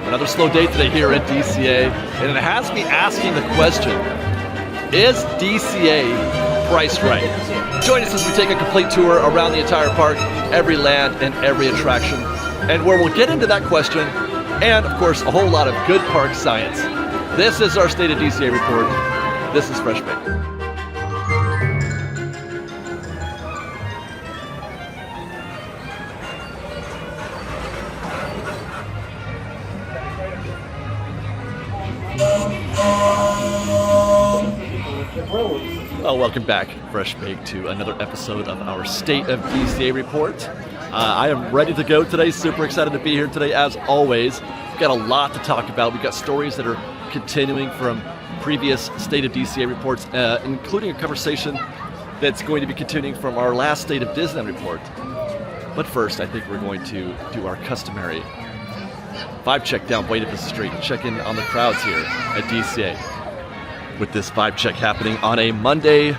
Another slow day today here at DCA, and it has me asking the question, is DCA priced right? Join us as we take a complete tour around the entire park, every land and every attraction, and where we'll get into that question, and of course a whole lot of good park science. This is our State of DCA report. This is FreshBaked. Well, welcome back, FreshBaked, to another episode of our State of DCA report. I am ready to go today, super excited to be here today as always. We've got a lot to talk about. We've got stories that are continuing from previous State of DCA reports, including a conversation that's going to be continuing from our last State of Disneyland report. But first, I think we're going to do our customary vibe check down Wade of the Street and check in on the crowds here at DCA. With this vibe check happening on a Monday,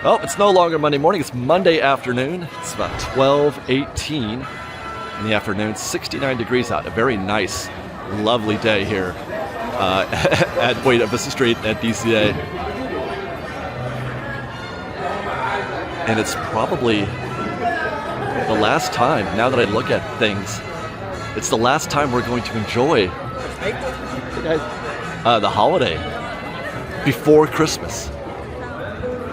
oh, it's no longer Monday morning, it's Monday afternoon. It's about 12:18 in the afternoon, 69 degrees out. A very nice, lovely day here at Wade of the Street at DCA. And it's probably the last time, now that I look at things, it's the last time we're going to enjoy the holiday before Christmas.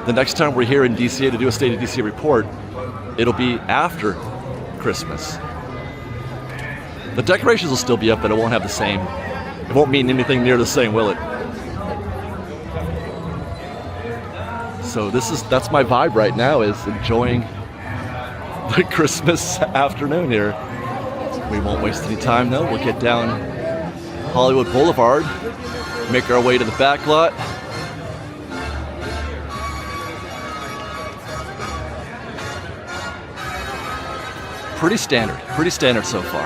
The next time we're here in DCA to do a State of DCA report, it'll be after Christmas. The decorations will still be up, but it won't have the same, it won't mean anything near the same, will it? So that's my vibe right now, is enjoying the Christmas afternoon here. We won't waste any time though. We'll get down Hollywood Boulevard, make our way to the back lot. Pretty standard so far.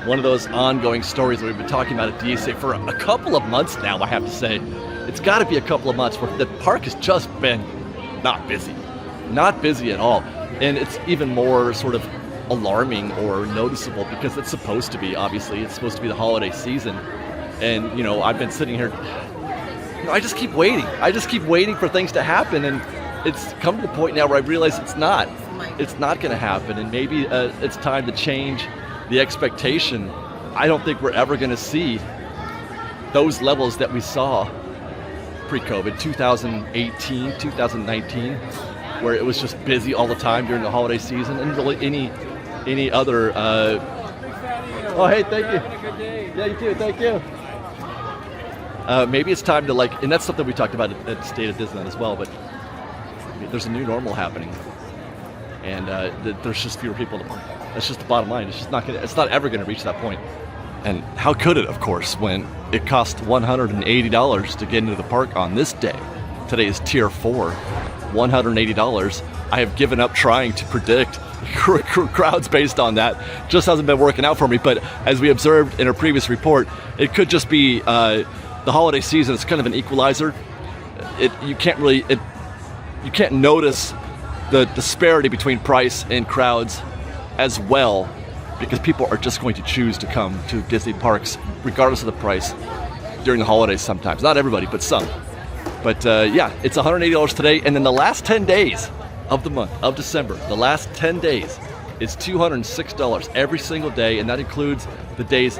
One of those ongoing stories that we've been talking about at DCA for a couple of months now, I have to say. It's got to be a couple of months where the park has just been not busy at all. And it's even more sort of alarming or noticeable because it's supposed to be, obviously, it's supposed to be the holiday season. And, you know, I've been sitting here, I just keep waiting. I just keep waiting for things to happen, and it's come to the point now where I realize it's not going to happen, and maybe it's time to change the expectation. I don't think we're ever going to see those levels that we saw pre-COVID, 2018, 2019, where it was just busy all the time during the holiday season, and really any other. Oh, hey, thank you. Yeah, you too. Thank you. Maybe it's time to and that's something we talked about at State of Disneyland as well. But there's a new normal happening. And there's just fewer people. That's just the bottom line. It's not ever going to reach that point. And how could it, of course, when it cost $180 to get into the park on this day? Today is Tier 4, $180. I have given up trying to predict crowds based on that. Just hasn't been working out for me. But as we observed in a previous report, it could just be the holiday season. It's kind of an equalizer. You can't notice the disparity between price and crowds as well, because people are just going to choose to come to Disney parks regardless of the price during the holidays sometimes. Not everybody, but some. But yeah, it's $180 today, and then the last 10 days of the month of December, the last 10 days is $206 every single day, and that includes the days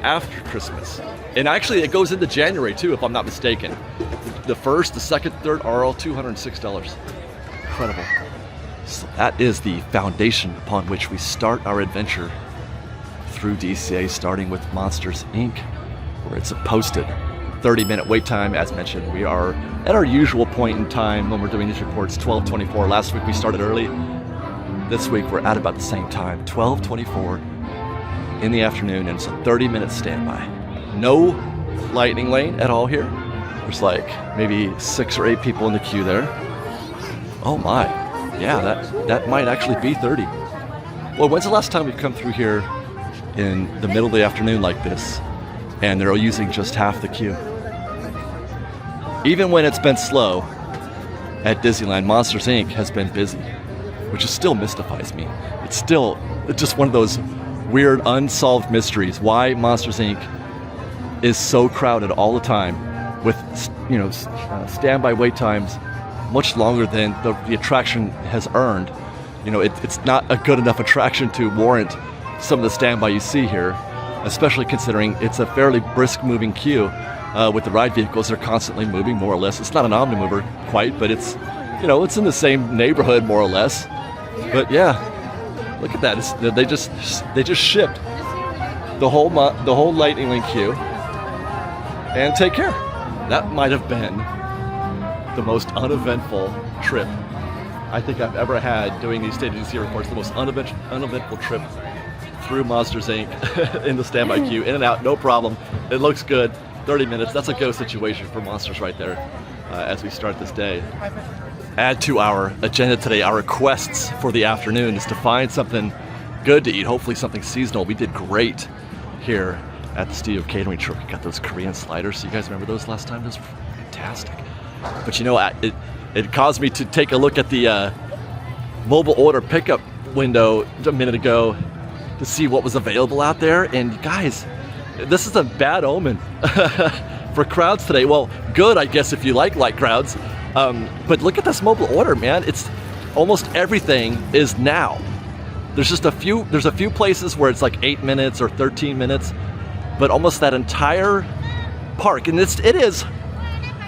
after Christmas. And actually it goes into January too, if I'm not mistaken. The first, the second, third are all $206. Incredible. So that is the foundation upon which we start our adventure through DCA, starting with Monsters, Inc., where it's a posted 30-minute wait time. As mentioned, we are at our usual point in time when we're doing these reports, 12:24. Last week we started early. This week we're at about the same time, 12:24 in the afternoon, and it's a 30-minute standby. No lightning lane at all here. There's maybe 6 or 8 people in the queue there. Oh my. Yeah, that might actually be 30. Well, when's the last time we've come through here in the middle of the afternoon like this, and they're using just half the queue? Even when it's been slow at Disneyland, Monsters, Inc. has been busy, which still mystifies me. It's just one of those weird unsolved mysteries. Why Monsters Inc. is so crowded all the time with, standby wait times much longer than the attraction has earned. It's not a good enough attraction to warrant some of the standby you see here, especially considering it's a fairly brisk moving queue with the ride vehicles. They're constantly moving, more or less. It's not an omnimover quite, but it's, it's in the same neighborhood more or less. But yeah, look at that. They just shipped the whole Lightning Link queue, and take care. That might have been the most uneventful trip I think I've ever had doing these State of DCA reports. The most uneventful trip through Monsters Inc. in the standby queue, in and out, no problem. It looks good. 30 minutes. That's a go situation for Monsters right there as we start this day. Add to our agenda today, our requests for the afternoon is to find something good to eat, hopefully something seasonal. We did great here at the Studio Catering Truck. We got those Korean sliders. You guys remember those last time? Those were fantastic. But it caused me to take a look at the mobile order pickup window a minute ago to see what was available out there. And guys, this is a bad omen for crowds today. Well, good, I guess, if you like crowds. But look at this mobile order, man. It's almost everything is now. There's a few places where it's like 8 minutes or 13 minutes, but almost that entire park. And it is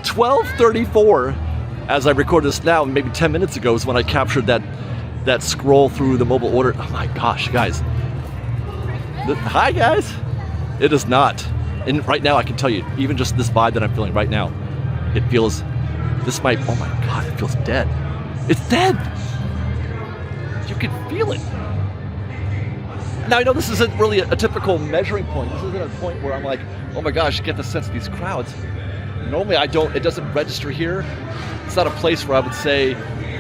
12:34 as I record this now. Maybe 10 minutes ago is when I captured that scroll through the mobile order. Oh my gosh, guys. Hi, guys. It is not. And right now I can tell you, even just this vibe that I'm feeling right now, it feels, oh my God, it feels dead. It's dead. You can feel it. Now, I know this isn't really a typical measuring point. This isn't a point where I'm like, oh my gosh, get the sense of these crowds. Normally it doesn't register here. It's not a place where I would say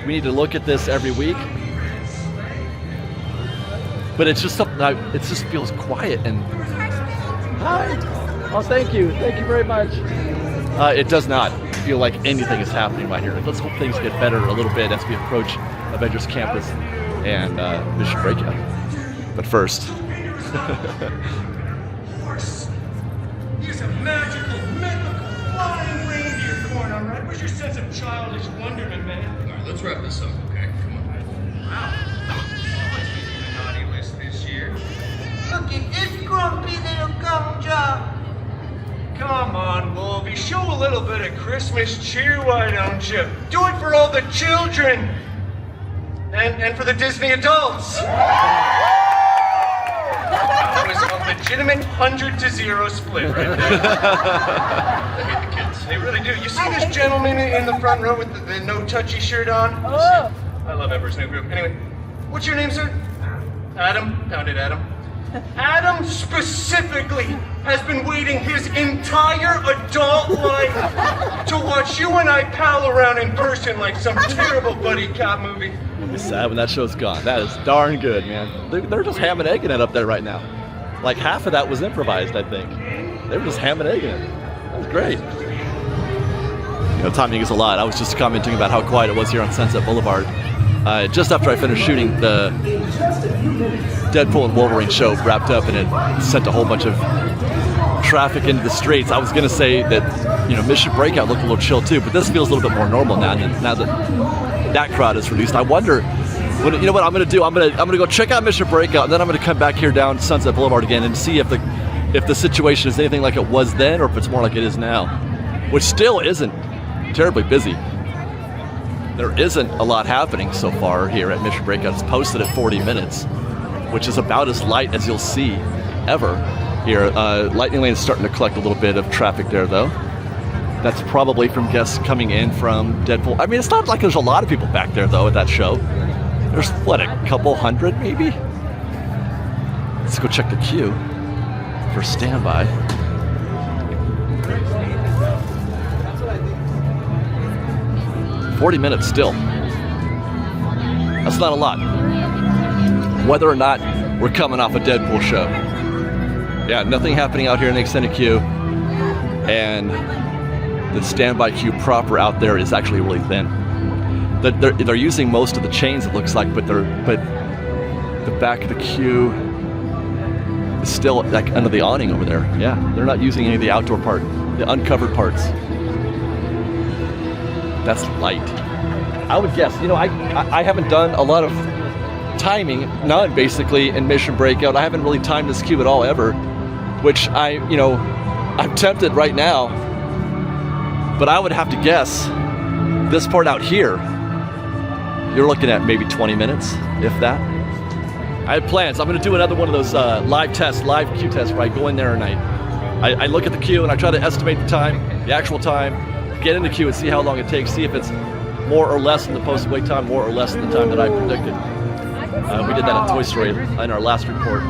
we need to look at this every week. But it's just something, it just feels quiet and, hi. Oh, thank you very much. It does not feel like anything is happening right here. Let's hope things get better a little bit as we approach Avengers Campus and Mission Breakout. But first, here's a magical, mythical, flying reindeer corn, all right? Where's your sense of childish wonderment, man? All right, let's wrap this up, okay? Come on. Wow. Always making the naughty list this year. Look at this grumpy little gumdrop. Come on, Wolvie, show a little bit of Christmas cheer, why don't you? Do it for all the children. And for the Disney adults. That was a legitimate 100-0 split right there. I hate the kids. They really do. You see this gentleman in the front row with the no-touchy shirt on? Oh. I love Ever's new group. Anyway, what's your name, sir? Adam. Found it, Adam. Adam specifically has been waiting his entire adult life to watch you and I pal around in person like some terrible buddy cop movie. I'll be sad when that show's gone. That is darn good, man. They're just ham and egging it up there right now. Like half of that was improvised, I think. They were just ham and egging it. That was great. Timing is a lot. I was just commenting about how quiet it was here on Sunset Boulevard. Just after I finished shooting the Deadpool and Wolverine show wrapped up, and it sent a whole bunch of traffic into the streets. I was going to say that, Mission Breakout looked a little chill too, but this feels a little bit more normal now that crowd is released. I wonder, you know what I'm going to do? I'm going to go check out Mission Breakout, and then I'm going to come back here down Sunset Boulevard again and see if the situation is anything like it was then, or if it's more like it is now, which still isn't terribly busy. There isn't a lot happening so far here at Mission Breakout. It's posted at 40 minutes, which is about as light as you'll see ever here. Lightning Lane is starting to collect a little bit of traffic there, though. That's probably from guests coming in from Deadpool. I mean, it's not like there's a lot of people back there, though, at that show. There's, a couple hundred, maybe? Let's go check the queue for standby. $40 minutes still. That's not a lot. Whether or not we're coming off a Deadpool show. Yeah, nothing happening out here in the extended queue. And the standby queue proper out there is actually really thin. They're using most of the chains, it looks like, but the back of the queue is still like under the awning over there. Yeah, they're not using any of the outdoor part, the uncovered parts. That's light. I would guess, you know, I haven't done a lot of timing, none basically, in Mission Breakout. I haven't really timed this queue at all ever, which I'm tempted right now, but I would have to guess this part out here, you're looking at maybe 20 minutes, if that. I had plans. I'm going to do another one of those live queue tests where I go in there and I look at the queue and I try to estimate the time, the actual time, get in the queue and see how long it takes, see if it's more or less than the posted wait time, more or less than the time that I predicted. We did that at Toy Story in our last report.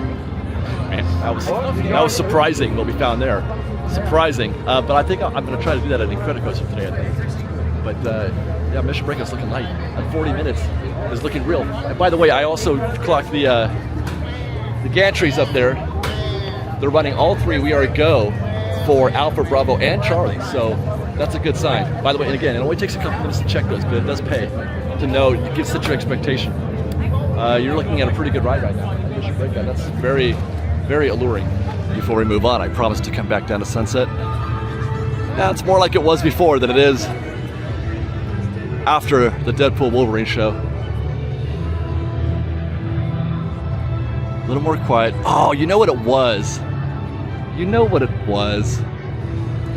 Man, that was surprising what we found there. Surprising. But I think I'm going to try to do that at Incredicoaster today, I think. But yeah, Mission Breakout's looking light. At 40 minutes is looking real. And by the way, I also clocked the gantries up there. They're running all three. We are a go for Alpha, Bravo, and Charlie. So that's a good sign. By the way, and again, it only takes a couple minutes to check those, but it does pay to know, to set your expectation. You're looking at a pretty good ride right now. Mission Breakout. That's very, very alluring. Before we move on, I promised to come back down to Sunset. Now it's more like it was before than it is after the Deadpool Wolverine show. A little more quiet. Oh, you know what it was? You know what it was?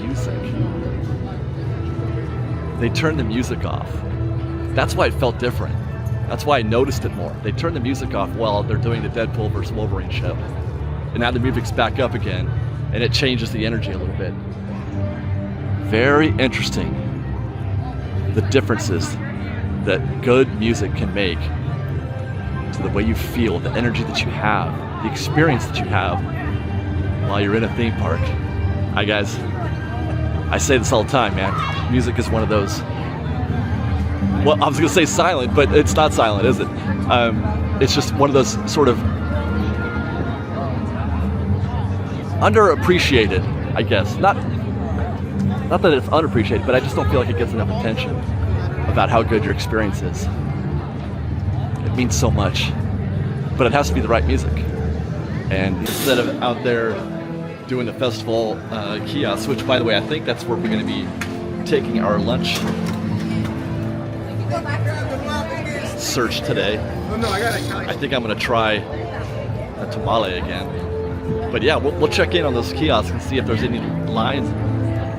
Music. They turned the music off. That's why it felt different. That's why I noticed it more. They turned the music off while they're doing the Deadpool versus Wolverine show. And now the music's back up again, and it changes the energy a little bit. Very interesting, the differences that good music can make to the way you feel, the energy that you have, the experience that you have while you're in a theme park. Hi guys, I say this all the time, man. Music is one of those, well, I was gonna say silent, but it's not silent, is it? It's just one of those sort of underappreciated, I guess. Not that it's unappreciated, but I just don't feel like it gets enough attention about how good your experience is. It means so much, but it has to be the right music. And instead of out there doing the festival kiosk, which by the way, I think that's where we're going to be taking our lunch search today. I think I'm going to try a tamale again. But yeah, we'll check in on those kiosks and see if there's any lines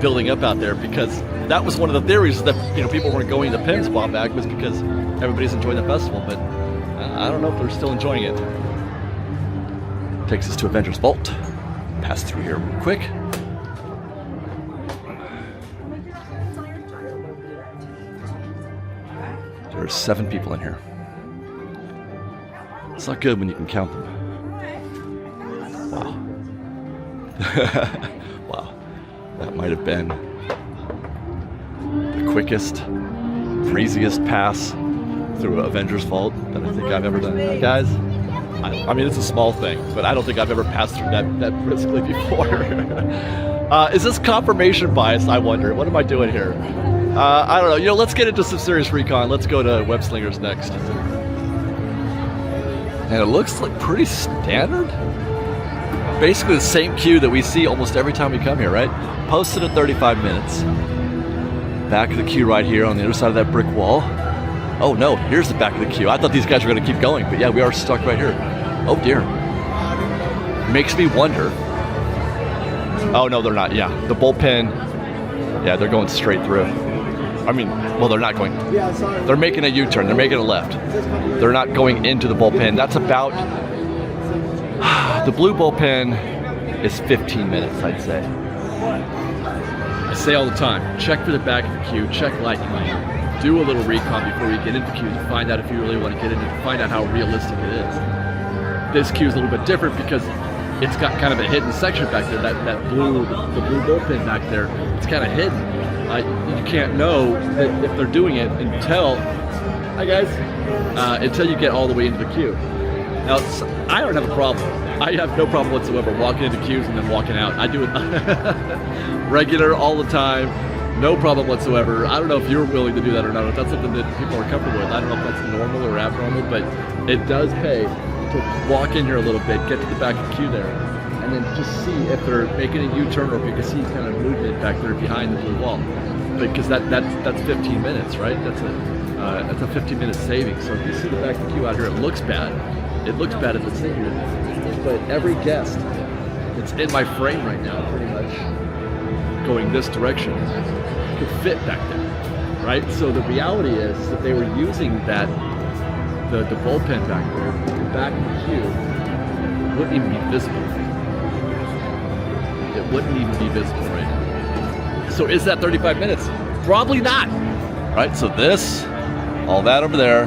building up out there, because that was one of the theories that people weren't going to Penn's Bomb Bag was because everybody's enjoying the festival, but I don't know if they're still enjoying it. Takes us to Avengers Vault. Pass through here real quick. There's 7 people in here. It's not good when you can count them. Wow. Wow. That might have been the quickest, breeziest pass through Avengers Vault that I think I've ever done. Guys, I mean, it's a small thing, but I don't think I've ever passed through that briskly before. Is this confirmation bias, I wonder? What am I doing here? I don't know. Let's get into some serious recon. Let's go to Web Slingers next. And it looks like pretty standard. Basically the same queue that we see almost every time we come here, right? Posted at 35 minutes. Back of the queue right here on the other side of that brick wall. Oh no, here's the back of the queue. I thought these guys were going to keep going, but yeah, we are stuck right here. Oh dear. Makes me wonder. Oh no, they're not. Yeah, the bullpen. Yeah, they're going straight through. I mean, well, they're not going. They're making a U-turn. They're making a left. They're not going into the bullpen. That's about. The blue bullpen is 15 minutes, I'd say. I say all the time, check for the back of the queue, check light lane, do a little recon before you get into the queue to find out if you really want to get in and find out how realistic it is. This queue is a little bit different because it's got kind of a hidden section back there, the blue bullpen back there, it's kind of hidden. You can't know that if they're doing it until, hi guys, until you get all the way into the queue. Now, I don't have a problem. I have no problem whatsoever walking into queues and then walking out. I do it regular all the time, no problem whatsoever. I don't know if you're willing to do that or not, if that's something that people are comfortable with. I don't know if that's normal or abnormal, but it does pay to walk in here a little bit, get to the back of the queue there, and then just see if they're making a U-turn or if you can see kind of movement back there behind the blue wall. Because that's 15 minutes, right? That's a 15-minute saving. So if you see the back of the queue out here, it looks bad. It looks bad as it's in here. But every guest that's in my frame right now, pretty much going this direction, could fit back there, right? So the reality is that they were using that, the bullpen back there, the back of the queue, wouldn't even be visible. It wouldn't even be visible, right? So is that 35 minutes? Probably not, right? So this, all that over there,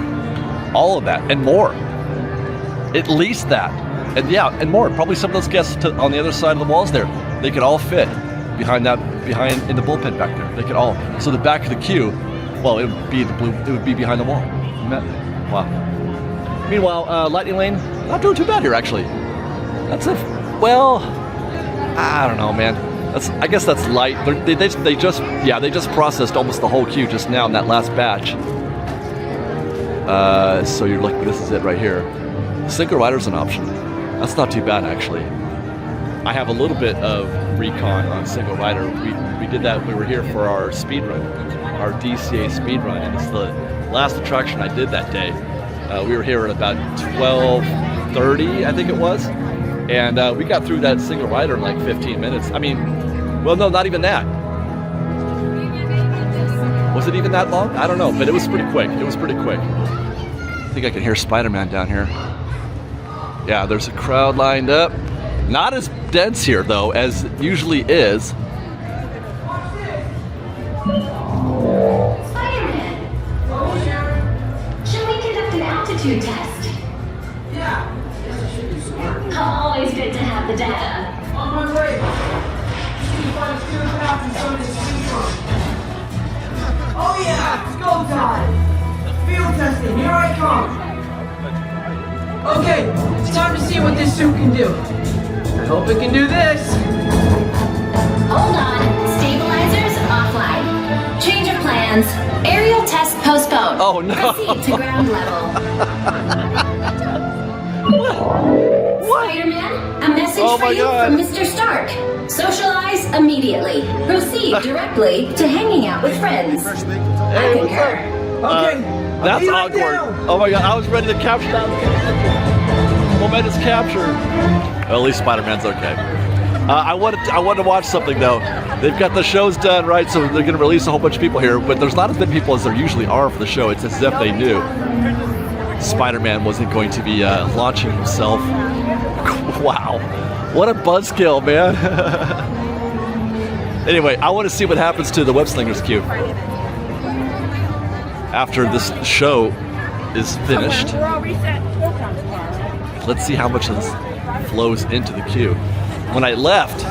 all of that, and more. At least that. And yeah, and more. Probably some of those guests on the other side of the walls there, they could all fit behind in the bullpen back there. They could all. So the back of the queue, well, it would be behind the wall. Wow. Meanwhile, Lightning Lane, not doing too bad here actually. Well, I don't know, man. I guess that's light. They just processed almost the whole queue just now in that last batch. So you're looking, this is it right here. Single rider's an option. That's not too bad actually. I have a little bit of recon on single rider. We did that. We were here for our speed run, our DCA speed run, and it's the last attraction I did that day. We were here at about 12:30, I think it was, and we got through that single rider in like 15 minutes. I mean, well, no, not even that. Was it even that long? I don't know, but it was pretty quick. It was pretty quick. I think I can hear Spider-Man down here. Yeah, there's a crowd lined up. Not as dense here, though, as it usually is. Spider-Man! Shall we conduct an altitude test? Yeah. Always good to have the data. On my way. Oh yeah, it's go time. Field testing, here I come. Okay, it's time to see what this suit can do. I hope it can do this. Hold on. Stabilizers offline. Change of plans. Aerial test postponed. Oh no! Proceed to ground level. Spider-Man, a message for you from Mr. Stark. Socialize immediately. Proceed directly to hanging out with friends. I concur. Okay. That's awkward. Oh my god, I was ready to capture that. Momentous capture. Well, at least Spider-Man's okay. I wanted to watch something though. They've got the shows done, right? So they're going to release a whole bunch of people here, but there's not as many people as there usually are for the show. It's as if they knew Spider-Man wasn't going to be launching himself. Wow, what a buzzkill, man. Anyway, I want to see what happens to the Web Slingers queue after this show is finished. Let's see how much of this flows into the queue. When I left,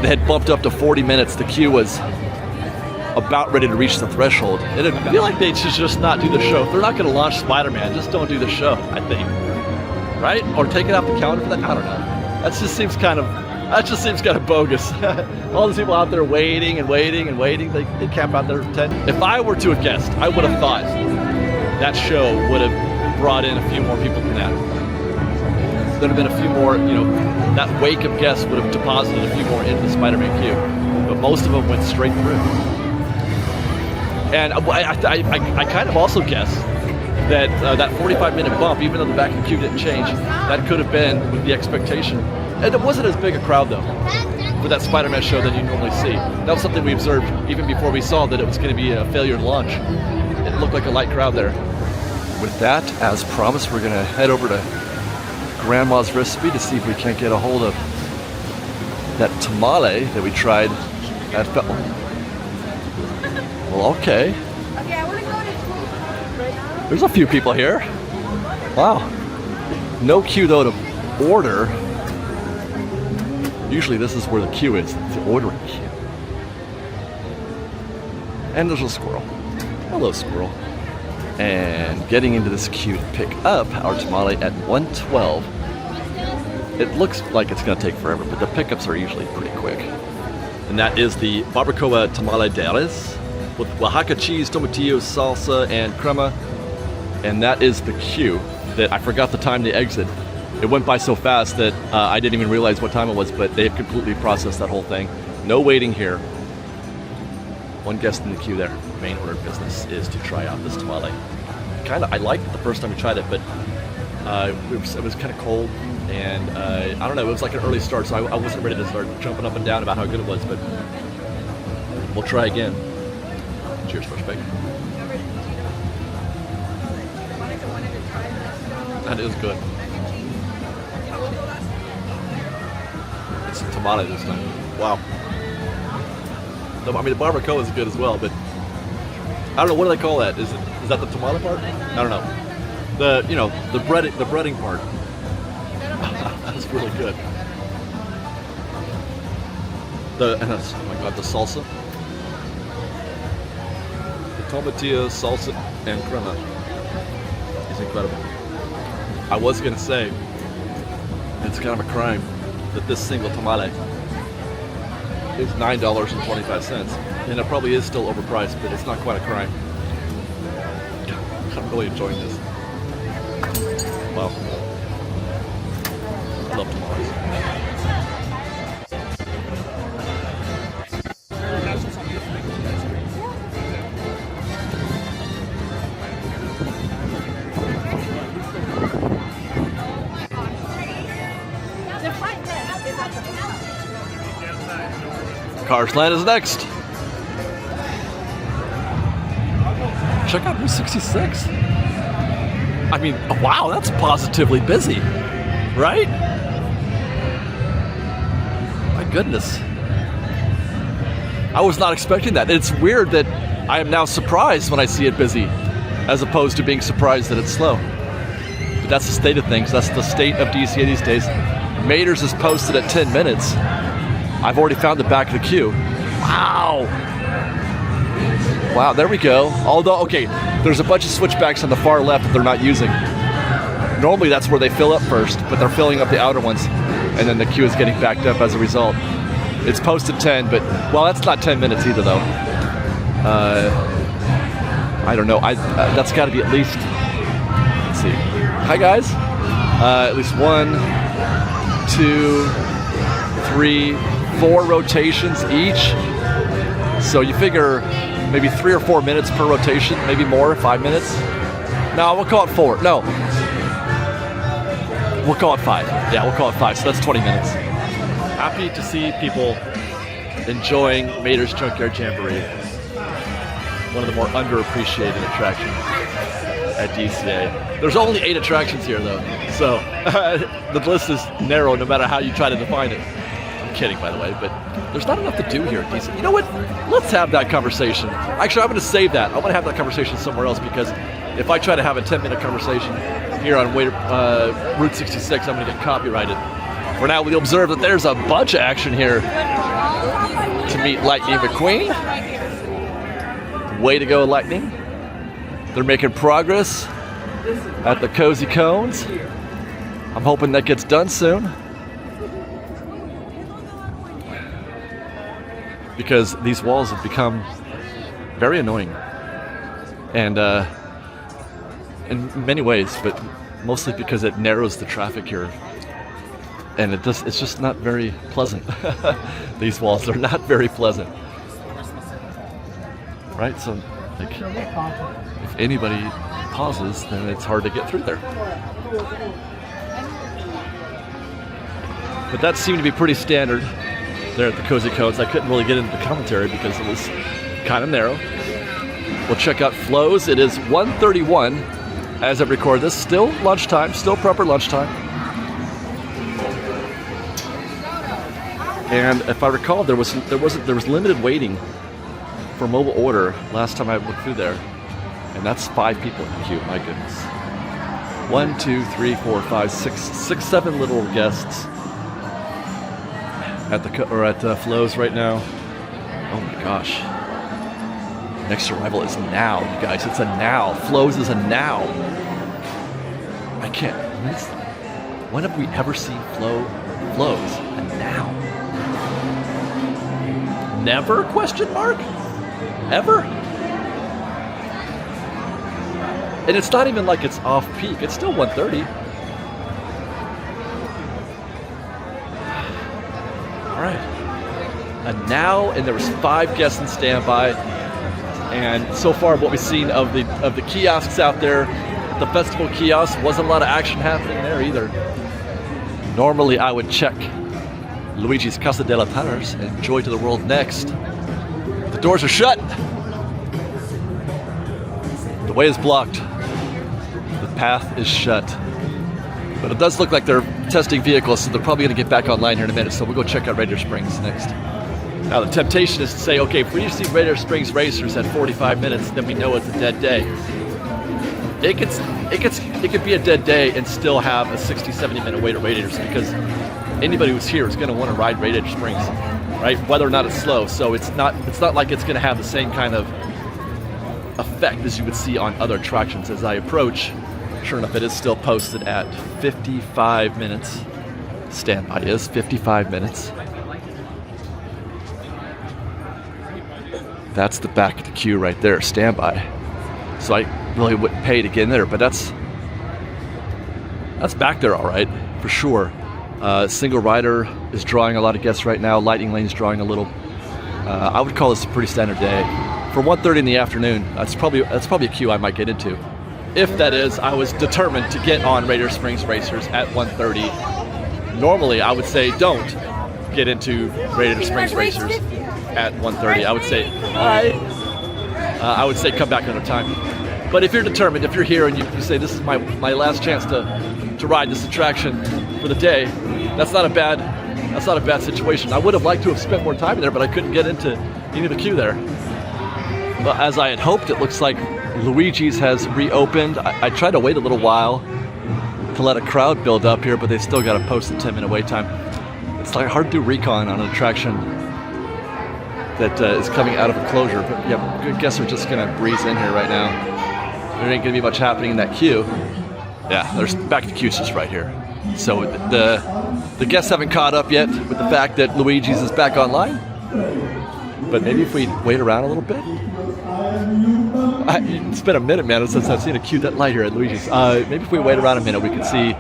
they had bumped up to 40 minutes. The queue was about ready to reach the threshold. And I feel like they should just not do the show. If they're not going to launch Spider-Man, just don't do the show, I think. Right? Or take it off the calendar for that? I don't know. That just seems kind of bogus. All these people out there waiting and waiting and waiting. They camp out there for 10. If I were to have guessed, I would have thought that show would have brought in a few more people than that. There'd have been a few more, that wake of guests would have deposited a few more into the Spider-Man queue. But most of them went straight through. And I kind of also guess that that 45-minute bump, even though the back of the queue didn't change, that could have been with the expectation. And it wasn't as big a crowd, though, for that Spider-Man show that you normally see. That was something we observed even before we saw that it was going to be a failure to launch. It looked like a light crowd there. With that, as promised, we're going to head over to Grandma's Recipe to see if we can't get a hold of that tamale that we tried at Well, okay. Okay, I want to go to There's a few people here. Wow. No queue though to order. Usually this is where the queue is, the ordering queue. And there's a squirrel. Hello, squirrel. And getting into this queue to pick up our tamale at 1:12. It looks like it's going to take forever, but the pickups are usually pretty quick. And that is the barbacoa tamaleadas with Oaxaca cheese, tomatillo, salsa, and crema. And that is the queue that I forgot the time they exit. it went by so fast that I didn't even realize what time it was, but they have completely processed that whole thing. No waiting here. One guest in the queue there. Main order of business is to try out this tamale. I liked it the first time we tried it, but it was kind of cold, and I don't know, it was like an early start, so I wasn't ready to start jumping up and down about how good it was, but we'll try again. Cheers, FreshBaked. That is good. It's a tamale this time. Wow. I mean, the barbacoa is good as well, but I don't know, what do they call that? Is that the tamale part? I don't know. The breading part. That's really good. Oh my god, the salsa. The tomatillo, salsa, and crema is incredible. I was gonna say, it's kind of a crime that this single tamale is $9.25, and it probably is still overpriced, but it's not quite a crime. I'm really enjoying this. Wow. I love tamales. Carsland is next. Check out Route 66. I mean, wow, that's positively busy, right? My goodness. I was not expecting that. It's weird that I am now surprised when I see it busy, as opposed to being surprised that it's slow. But that's the state of things. That's the state of DCA these days. Mater's is posted at 10 minutes. I've already found the back of the queue. Wow. Wow, there we go. Although, okay, there's a bunch of switchbacks on the far left that they're not using. Normally that's where they fill up first, but they're filling up the outer ones, and then the queue is getting backed up as a result. It's posted 10, but, well, that's not 10 minutes either, though. I don't know. That's got to be at least, let's see. Hi, guys. At least 1, 2, 3, 4 rotations each. So you figure maybe 3 or 4 minutes per rotation, maybe more, 5 minutes. No, we'll call it 4. No. We'll call it 5. Yeah, we'll call it 5. So that's 20 minutes. Happy to see people enjoying Mater's Junkyard Jamboree. One of the more underappreciated attractions at DCA. There's only 8 attractions here, though. So the list is narrow no matter how you try to define it. I'm kidding, by the way, but there's not enough to do here at DCA. You know what? Let's have that conversation. Actually, I'm going to save that. I want to have that conversation somewhere else, because if I try to have a 10-minute conversation here on Route 66, I'm going to get copyrighted. For now, we'll observe that there's a bunch of action here to meet Lightning McQueen. Way to go, Lightning. They're making progress at the Cozy Cones. I'm hoping that gets done soon, because these walls have become very annoying, and in many ways, but mostly because it narrows the traffic here, and it's just not very pleasant. These walls are not very pleasant, right? So, like, if anybody pauses, then it's hard to get through there. But that seemed to be pretty standard there at the Cozy Cones. I couldn't really get into the commentary because it was kind of narrow. We'll check out flows. It is 1:31 as I record this. Still lunchtime, still proper lunchtime. And if I recall, there was limited waiting for mobile order last time I looked through there, and that's 5 people in the queue. My goodness. 1, 2, 3, 4, 5, 6, 7 little guests at Flows right now. Oh my gosh. Next arrival is now, you guys. It's a now. Flows is a now. I can't. When have we ever seen Flows a now? Never? Question mark? Ever? And it's not even like it's off peak. It's still 1:30. All right. And there was 5 guests in standby. And so far, what we've seen of the kiosks out there, the festival kiosk, wasn't a lot of action happening there either. Normally, I would check Luigi's Casa de la Tanners and Joy to the World next. The doors are shut. The way is blocked. The path is shut. But it does look like they're testing vehicles, so they're probably going to get back online here in a minute. So we'll go check out Radiator Springs next. Now the temptation is to say, okay, if we see Radiator Springs racers at 45 minutes, then we know it's a dead day. It could be a dead day and still have a 60, 70-minute wait at Radiators, because anybody who's here is going to want to ride Radiator Springs, right? Whether or not it's slow. So it's not like it's going to have the same kind of effect as you would see on other attractions. As I approach, sure enough, it is still posted at 55 minutes. Standby is 55 minutes. That's the back of the queue right there, standby. So I really wouldn't pay to get in there, but that's back there all right, for sure. Single rider is drawing a lot of guests right now. Lightning Lane's drawing a little. I would call this a pretty standard day. For 1:30 in the afternoon, that's probably a queue I might get into. If that is, I was determined to get on Radiator Springs racers at 1:30. Normally, I would say don't get into Radiator Springs racers at 1:30. I would say come back another time. But if you're determined, if you're here and you say this is my last chance to ride this attraction for the day, that's not a bad situation. I would have liked to have spent more time there, but I couldn't get into any of the queue there. But as I had hoped, it looks like Luigi's has reopened. I tried to wait a little while to let a crowd build up here, but they still got to post a 10-minute wait time. It's like hard to do recon on an attraction that is coming out of a closure. But yeah, I guess we're just gonna breeze in here right now. There ain't gonna be much happening in that queue. Yeah, there's back to the queue's just right here. So the guests haven't caught up yet with the fact that Luigi's is back online. But maybe if we wait around a little bit. It's been a minute, man, since I've seen a queue that light here at Luigi's. Maybe if we wait around a minute, we can see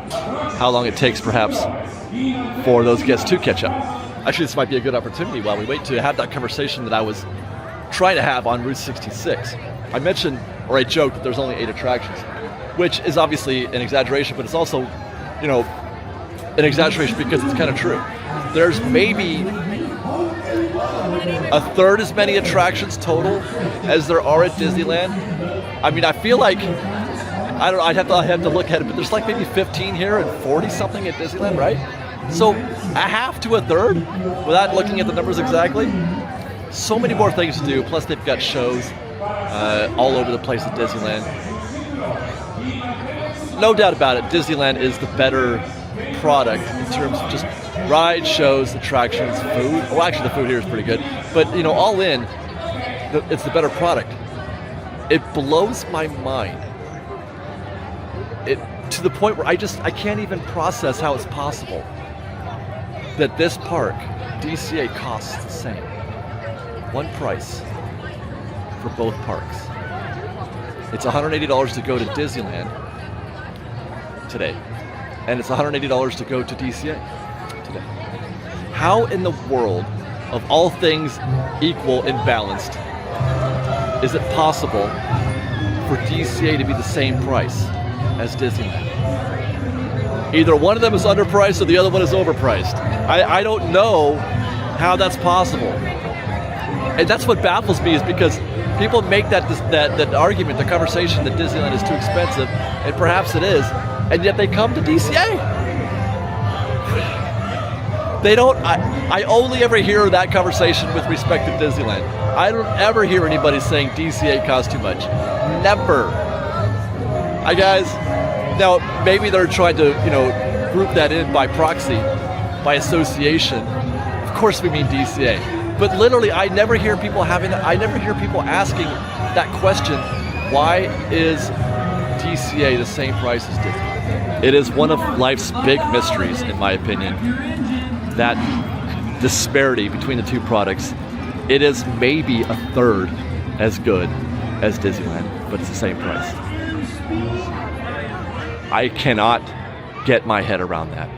how long it takes, perhaps, for those guests to catch up. Actually, this might be a good opportunity while we wait to have that conversation that I was trying to have on Route 66. I mentioned, or I joked, that there's only 8 attractions, which is obviously an exaggeration, but it's also, an exaggeration because it's kind of true. There's maybe a third as many attractions total as there are at Disneyland. I mean, I feel like, I don't know, I'd have to look at it, but there's like maybe 15 here and 40 something at Disneyland, right? So a half to a third, without looking at the numbers exactly. So many more things to do, plus they've got shows all over the place at Disneyland. No doubt about it, Disneyland is the better product in terms of just rides, shows, attractions, food. Well, actually the food here is pretty good, but all in, it's the better product. It blows my mind. To the point where I can't even process how it's possible that this park, DCA, costs the same. One price for both parks. It's $180 to go to Disneyland today, and it's $180 to go to DCA today. How in the world, of all things equal and balanced, is it possible for DCA to be the same price as Disneyland? Either one of them is underpriced or the other one is overpriced. I don't know how that's possible. And that's what baffles me, is because people make that argument, the conversation that Disneyland is too expensive, and perhaps it is, and yet they come to DCA. They don't, I only ever hear that conversation with respect to Disneyland. I don't ever hear anybody saying DCA costs too much. Never. Hi guys. Now, maybe they're trying to, group that in by proxy, by association. Of course we mean DCA. But literally, I never hear people asking that question, why is DCA the same price as Disney? It is one of life's big mysteries, in my opinion, that disparity between the two products. It is maybe a third as good as Disneyland, but it's the same price. I cannot get my head around that.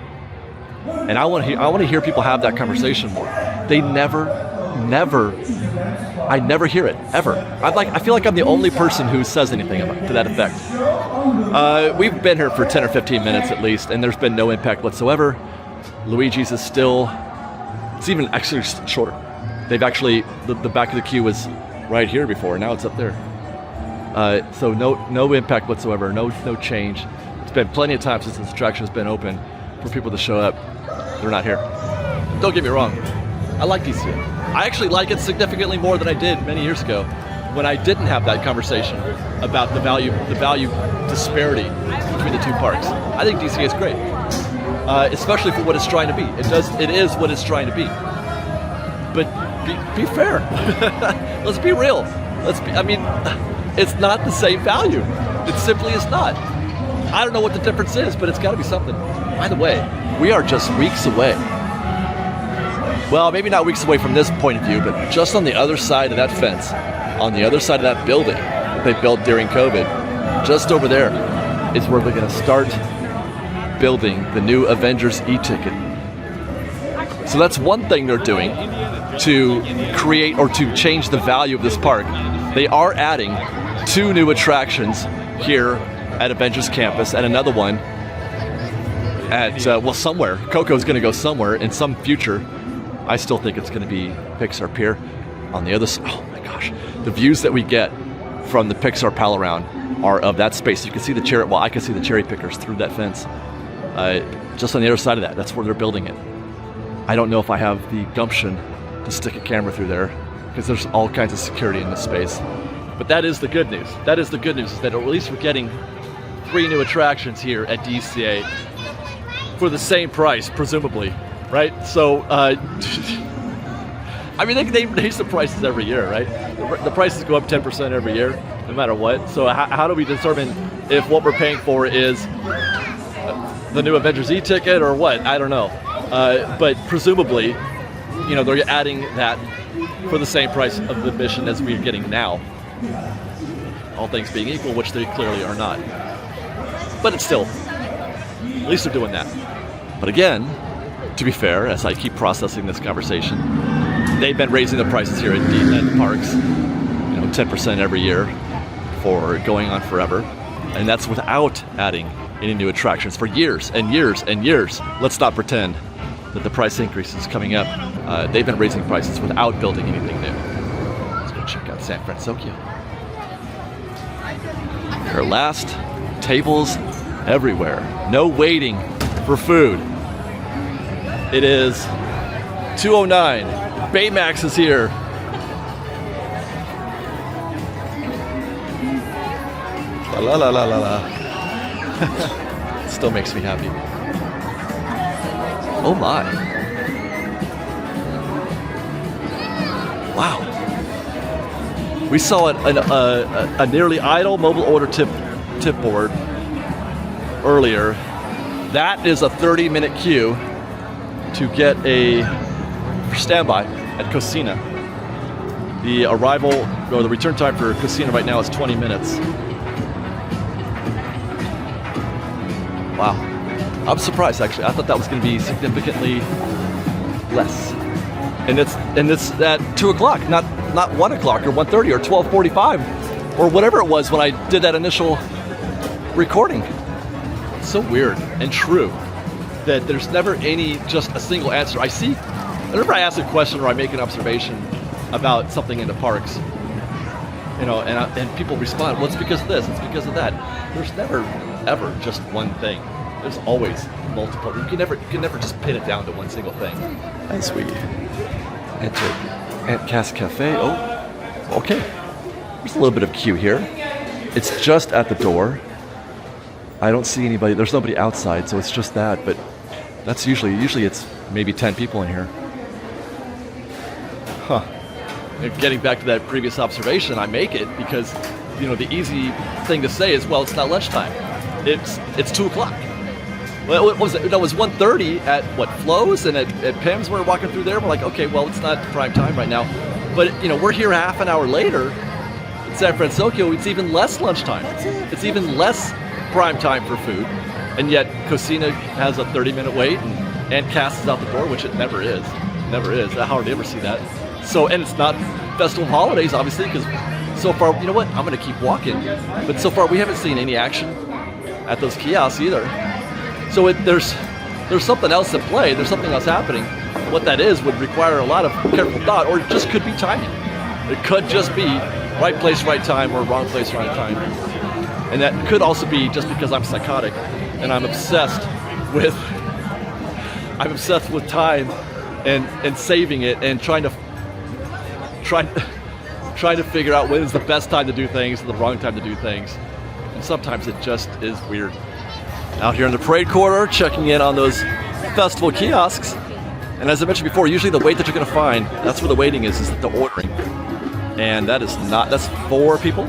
And I want to hear people have that conversation more. They never, I never hear it ever. I feel like I'm the only person who says anything to that effect. We've been here for 10 or 15 minutes at least, and there's been no impact whatsoever. Luigi's is still, it's even actually shorter. They've actually, the back of the queue was right here before, now it's up there. So no impact whatsoever, no change. It's been plenty of time since this attraction has been open for people to show up. They're not here. Don't get me wrong, I like DCA. I actually like it significantly more than I did many years ago when I didn't have that conversation about the value disparity between the two parks. I think DCA is great, especially for what it's trying to be. It is what it's trying to be. But be fair. Let's be real. It's not the same value. It simply is not. I don't know what the difference is, but it's got to be something. By the way, we are just weeks away. Well, maybe not weeks away from this point of view, but just on the other side of that fence, on the other side of that building that they built during COVID, just over there is where they're going to start building the new Avengers e-ticket. So that's one thing they're doing to create or to change the value of this park. They are adding 2 new attractions here at Avengers Campus and another one at, somewhere. Coco's going to go somewhere in some future. I still think it's going to be Pixar Pier. On the other side, oh my gosh, the views that we get from the Pixar Pal Around are of that space. You can see I can see the cherry pickers through that fence. Just on the other side of that, that's where they're building it. I don't know if I have the gumption to stick a camera through there because there's all kinds of security in this space. But that is the good news. That is the good news, is that at least we're getting 3 new attractions here at DCA for the same price, presumably, right? So, they raise the prices every year, right? The prices go up 10% every year, no matter what. So how do we determine if what we're paying for is the new Avengers e-ticket or what? I don't know. But presumably, they're adding that for the same price of the admission as we're getting now. All things being equal, which they clearly are not. But it's still, at least they're doing that. But again, to be fair, as I keep processing this conversation, they've been raising the prices here at the parks, 10% every year for going on forever. And that's without adding any new attractions for years and years and years. Let's not pretend that the price increase is coming up. They've been raising prices without building anything new. Let's go check out San Francisco. Our last tables everywhere. No waiting for food. It is 2:09. Baymax is here. La la la la la. Still makes me happy. Oh my. Wow. We saw a nearly idle mobile order tip board earlier. That is a 30-minute queue to get a standby at Cocina. The arrival or the return time for Cocina right now is 20 minutes. Wow. I'm surprised actually. I thought that was going to be significantly less. And it's at 2 o'clock, not 1 o'clock or 1:30 or 12:45 or whatever it was when I did that initial recording. It's so weird and true that there's never just a single answer. Whenever I ask a question or I make an observation about something in the parks, and people respond, well, it's because of this, it's because of that. There's never, ever just one thing. There's always multiple. You can never just pin it down to one single thing. As we enter Aunt Cass Cafe. Oh, okay. There's a little bit of queue here. It's just at the door. I don't see anybody. There's nobody outside, so it's just that. But that's usually it's maybe 10 people in here. Huh. And getting back to that previous observation, I make it because, the easy thing to say is, well, it's not lunchtime. It's 2 o'clock. Well, what was it? No, it was 1:30 at Flo's and at Pim's. We're walking through there. We're like, okay, well, it's not prime time right now. But, we're here half an hour later in San Francisco. It's even less lunchtime. It's even less prime time for food. And yet Cocina has a 30-minute wait and casts is out the door, which it never is. Never is. I hardly ever see that. So, and it's not festival holidays, obviously, because so far, you know what? I'm going to keep walking. But so far, we haven't seen any action at those kiosks either. So there's something else at play. There's something else happening. What that is would require a lot of careful thought, or it just could be timing. It could just be right place, right time, or wrong place, right time. And that could also be just because I'm psychotic and I'm obsessed with time and saving it and trying to figure out when is the best time to do things and the wrong time to do things. And sometimes it just is weird. Out here in the parade corridor, checking in on those festival kiosks. And as I mentioned before, usually the wait that you're going to find, that's where the waiting is the ordering. And that's 4 people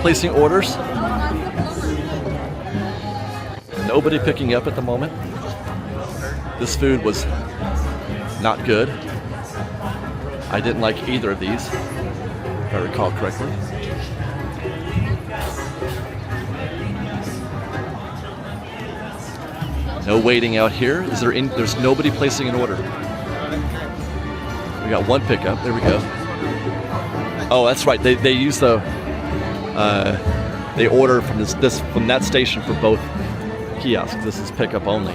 placing orders. Nobody picking up at the moment. This food was not good. I didn't like either of these, if I recall correctly. No waiting out here. There's nobody placing an order. We got 1 pickup. There we go. Oh, that's right. They use they order from from that station for both kiosks. This is pickup only.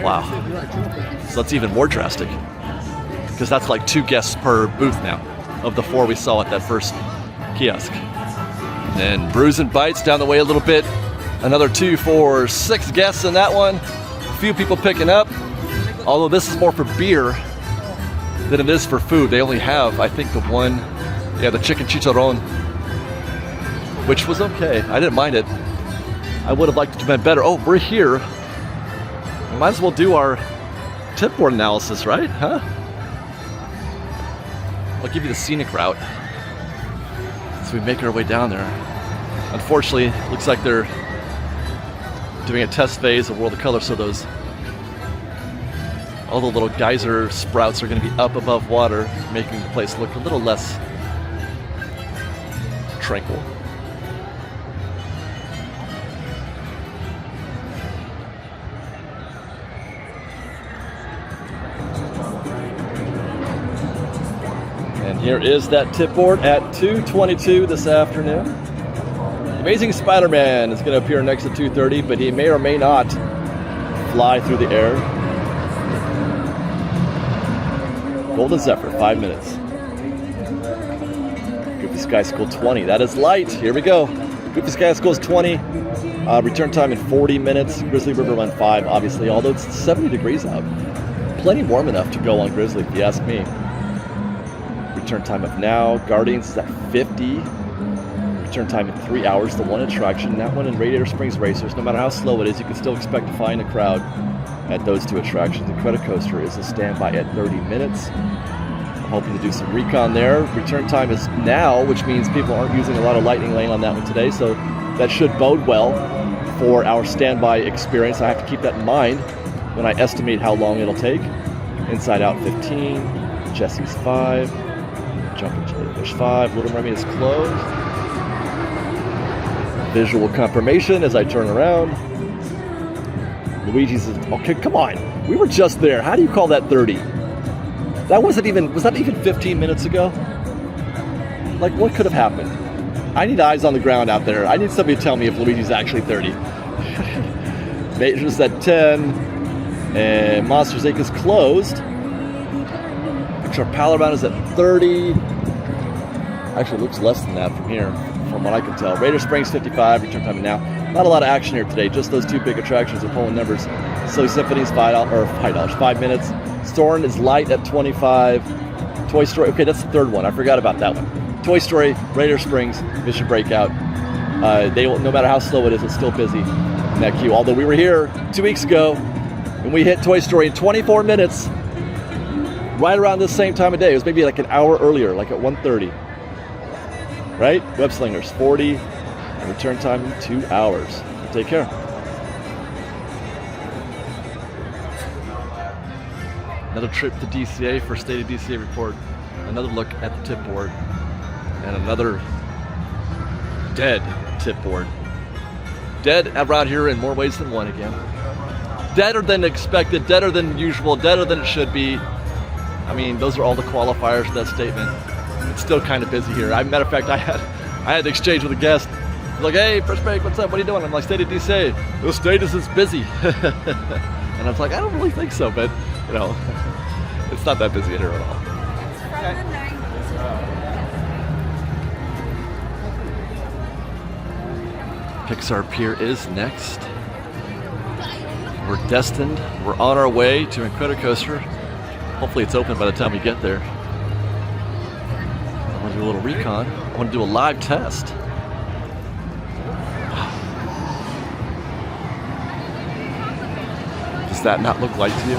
Wow. So that's even more drastic, because that's like 2 guests per booth now of the 4 we saw at that first kiosk. And Brews and Bites down the way a little bit. Another 2, 4, 6 guests in that one. A few people picking up. Although this is more for beer than it is for food. They only have, I think, the chicken chicharron, which was okay. I didn't mind it. I would have liked it to have been better. Oh, we're here. We might as well do our tip board analysis, right? Huh? I'll give you the scenic route. So we make our way down there. Unfortunately, looks like they're doing a test phase of World of Color, so all the little geyser sprouts are going to be up above water, making the place look a little less tranquil. And here is that tip board at 2:22 this afternoon. Amazing Spider-Man is going to appear next at 2:30, but he may or may not fly through the air. Golden Zephyr, 5 minutes. Goofy Sky School 20, that is light. Here we go. Goofy Sky School is 20. Return time in 40 minutes. Grizzly River Run 5, obviously, although it's 70 degrees out. Plenty warm enough to go on Grizzly, if you ask me. Return time of now. Guardians is at 50. Return time in 3 hours. The one attraction, that one in Radiator Springs Racers. No matter how slow it is, you can still expect to find a crowd at those 2 attractions. Incredicoaster is a standby at 30 minutes. I'm hoping to do some recon there. Return time is now, which means people aren't using a lot of lightning lane on that one today, so that should bode well for our standby experience. I have to keep that in mind when I estimate how long it'll take. Inside Out 15, Jesse's 5, Jumping Jellyfish 5, Little Mermaid is closed. Visual confirmation as I turn around. Luigi's is, okay, come on. We were just there. How do you call that 30? Was that even 15 minutes ago? Like, what could have happened? I need eyes on the ground out there. I need somebody to tell me if Luigi's actually 30. Major's at 10. And Monsters Inc. is closed. Picture Palaround is at 30. Actually, it looks less than that from here, from what I can tell. Radiator Springs 55, return time now. Not a lot of action here today, just those 2 big attractions are pulling numbers. Silly Symphony's $5, 5 minutes. Soarin' is light at 25. Toy Story, okay, that's the 3rd one. I forgot about that one. Toy Story, Radiator Springs, Mission Breakout. No matter how slow it is, it's still busy in that queue. Although we were here 2 weeks ago, and we hit Toy Story in 24 minutes, right around this same time of day. It was maybe like an hour earlier, like at 1:30. Right? Web Slingers 40, and return time in 2 hours. Take care. Another trip to DCA for State of DCA report. Another look at the tip board, and another dead tip board. Dead around here in more ways than one again. Deader than expected, deader than usual, deader than it should be. I mean, those are all the qualifiers for that statement. It's still kind of busy here. Matter of fact, I had to exchange with a guest. Like, hey, FreshBaked, what's up? What are you doing? I'm like, State of DCA. The state is busy. And I was like, I don't really think so, but you know, it's not that busy here at all. Pixar Pier is next. We're destined. We're on our way to Incredicoaster. Hopefully it's open by the time we get there. I want to do a little recon. I want to do a live test. Does that not look light to you?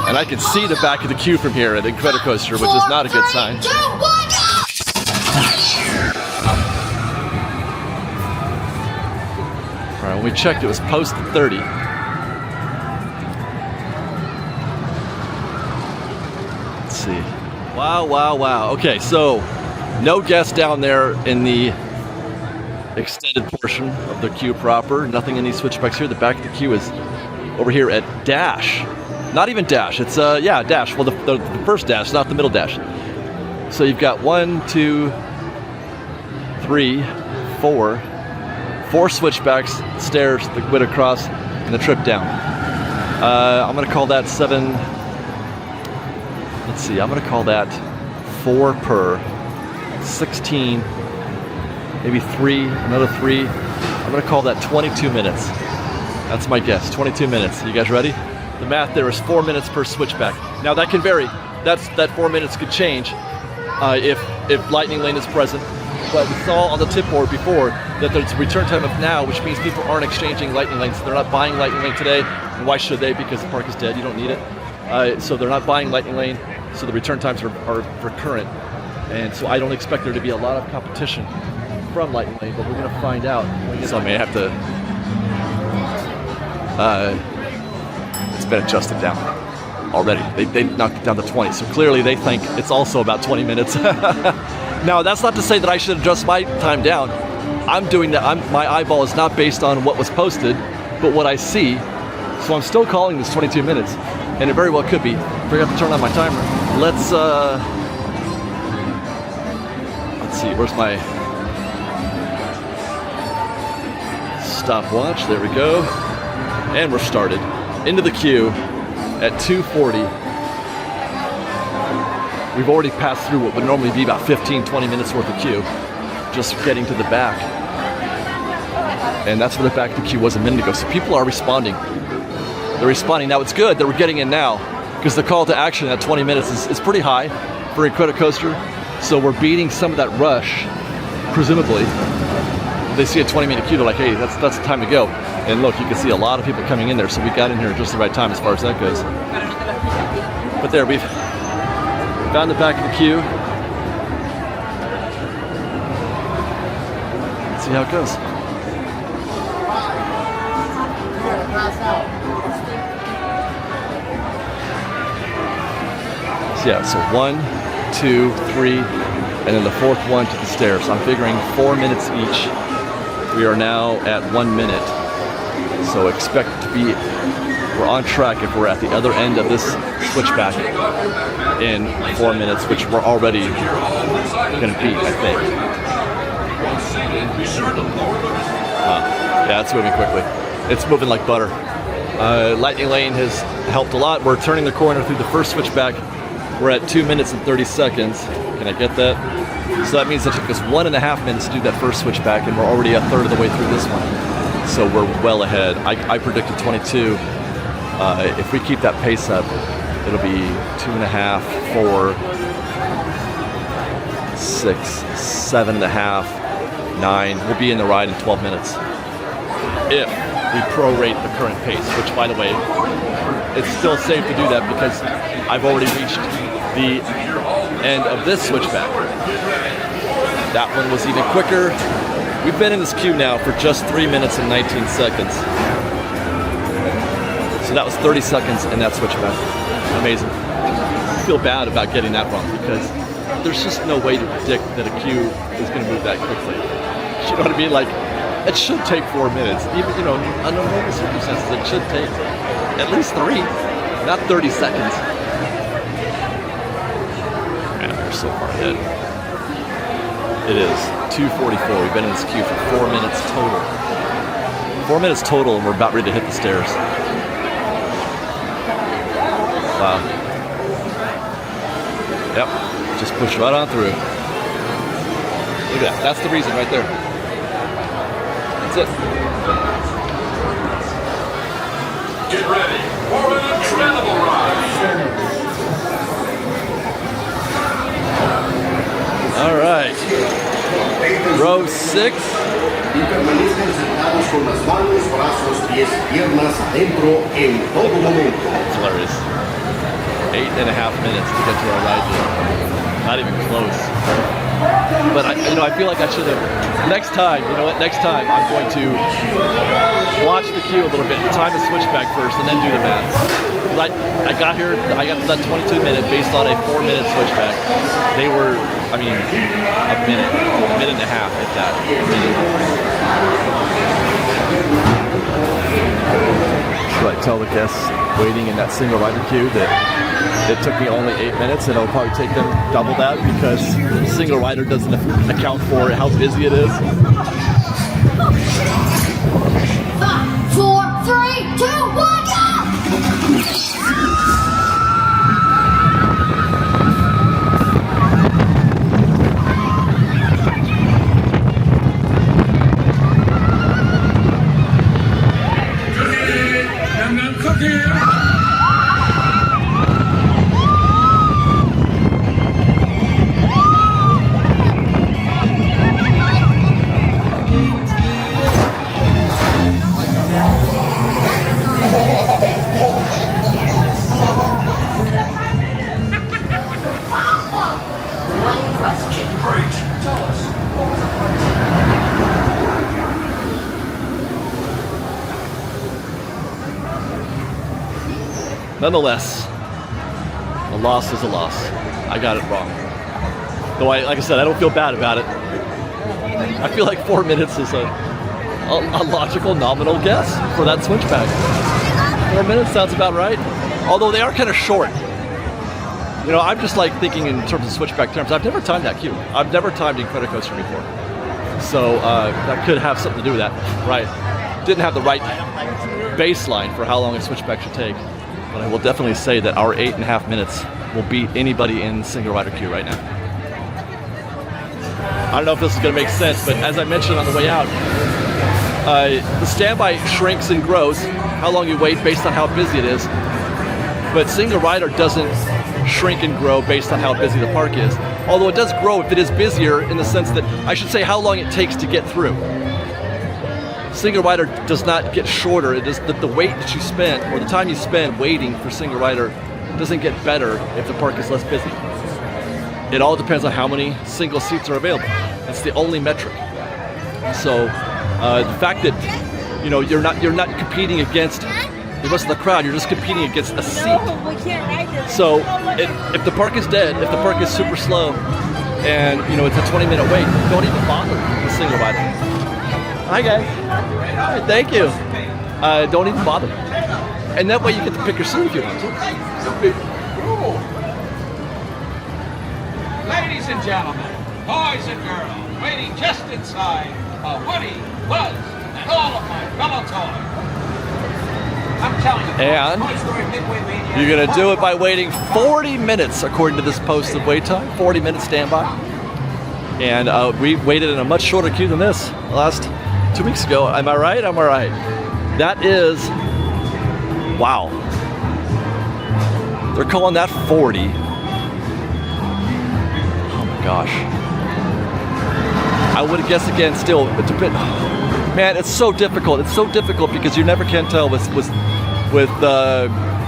And I can see the back of the queue from here at Incredicoaster, which is not a good sign. All right, when we checked, it was posted 30. Let's see. Wow, wow, wow. Okay, so no guests down there in the extended portion of the queue proper. Nothing in these switchbacks here. The back of the queue is over here at Dash. Not even Dash. It's yeah, Dash. Well, the first Dash, not the middle Dash. So you've got 1, 2, 3, 4 switchbacks, stairs, the width across, and the trip down. I'm gonna call that 7. Let's see. I'm gonna call that 4 per 16. Maybe 3, another 3. I'm gonna call that 22 minutes. That's my guess, 22 minutes. You guys ready? The math there is 4 minutes per switchback. Now that can vary. That 4 minutes could change if Lightning Lane is present. But we saw on the tip board before that there's a return time of now, which means people aren't exchanging Lightning Lanes. They're not buying Lightning Lane today. And why should they? Because the park is dead. You don't need it. So they're not buying Lightning Lane. So the return times are recurrent. And so I don't expect there to be a lot of competition from Lightning Lane, but we're going to find out. So I may have to. It's been adjusted down already. They knocked it down to 20. So clearly they think it's also about 20 minutes. Now that's not to say that I should adjust my time down. I'm doing that. My eyeball is not based on what was posted, but what I see. So I'm still calling this 22 minutes, and it very well could be. I forgot to turn on my timer. Let's see. Where's my stopwatch? There we go. And we're started. Into the queue at 2:40. We've already passed through what would normally be about 15-20 minutes worth of queue, just getting to the back. And that's where the back of the queue was a minute ago. So people are responding. They're responding. Now it's good that we're getting in now, because the call to action at 20 minutes is pretty high for Incredicoaster. So we're beating some of that rush, presumably. They see a 20-minute queue, they're like, hey, that's the time to go. And look, you can see a lot of people coming in there, so we got in here at just the right time as far as that goes. But there, we've found the back of the queue. Let's see how it goes. So yeah, so 1, 2, 3, and then the fourth one to the stairs. I'm figuring 4 minutes each. We are now at 1 minute. So expect to be, we're on track if we're at the other end of this switchback in 4 minutes, which we're already going to beat, I think. Yeah, it's moving quickly. It's moving like butter. Lightning Lane has helped a lot. We're turning the corner through the first switchback. We're at 2 minutes and 30 seconds. Can I get that? So that means it took us 1.5 minutes to do that first switchback, and we're already a third of the way through this one. So we're well ahead. I predicted 22. If we keep that pace up, it'll be 2.5, 4, 6, 7.5, 9. We'll be in the ride in 12 minutes. If we prorate the current pace, which, by the way, it's still safe to do that because I've already reached the end of this switchback. That one was even quicker. We've been in this queue now for just 3 minutes and 19 seconds. So that was 30 seconds in that switchback. Amazing. I feel bad about getting that wrong because there's just no way to predict that a queue is going to move that quickly. You know what I mean? Like, it should take 4 minutes. Even, you know, under normal circumstances, it should take at least 3, not 30 seconds. Man, we're so far ahead. It is 2:44. We've been in this queue for 4 minutes total. 4 minutes total, and we're about ready to hit the stairs. Wow. Yep, just push right on through. Look at that. That's the reason right there. That's it. Get ready for an incredible ride. All right. Row 6. Y permanecen sentados con las manos, brazos, pies, piernas adentro en todo momento. It's hilarious. 8.5 minutes to get to our ride here. Not even close. But I feel like I should have. Next time, you know what? Next time I'm going to watch the queue a little bit, time the switchback first, and then do the math. I got here. I got to that 22-minute based on a 4-minute switchback. They were, I mean, a minute and a half at that. Should I tell the guests waiting in that single rider queue that it took me only 8 minutes and it'll probably take them double that because single rider doesn't account for how busy it is? 5, 4, 3, 2, 1, go! Nonetheless, a loss is a loss. I got it wrong. Though, like I said, I don't feel bad about it. I feel like 4 minutes is a logical nominal guess for that switchback. 4 minutes sounds about right. Although they are kind of short. You know, I'm just like thinking in terms of switchback terms. I've never timed that queue. I've never timed Incredicoaster before. So that could have something to do with that. Right. Didn't have the right baseline for how long a switchback should take. But I will definitely say that our 8.5 minutes will beat anybody in single rider queue right now. I don't know if this is going to make sense, but as I mentioned on the way out, the standby shrinks and grows how long you wait based on how busy it is. But single rider doesn't shrink and grow based on how busy the park is. Although it does grow if it is busier in the sense that, I should say, how long it takes to get through. Single rider does not get shorter. It is that the wait that you spend, or the time you spend waiting for single rider, doesn't get better if the park is less busy. It all depends on how many single seats are available. That's the only metric. So the fact that you're not competing against the rest of the crowd, you're just competing against a seat. So if the park is dead, if the park is super slow, and it's a 20-minute wait, don't even bother with single rider. Hi guys. Hi, thank you. Don't even bother. And that way you get to pick your seat if you want to. Ladies and gentlemen, boys and girls, waiting just inside are Woody, Buzz, and all of my fellow toys. I'm telling you, and you're going to do it by waiting 40 minutes according to this posted wait time. 40 minutes standby. And we waited in a much shorter queue than this last 2 weeks ago. Am I right? Am I right? That is, wow. They're calling that 40. Oh my gosh. I would have guessed again still. Man, it's so difficult. It's so difficult because you never can tell with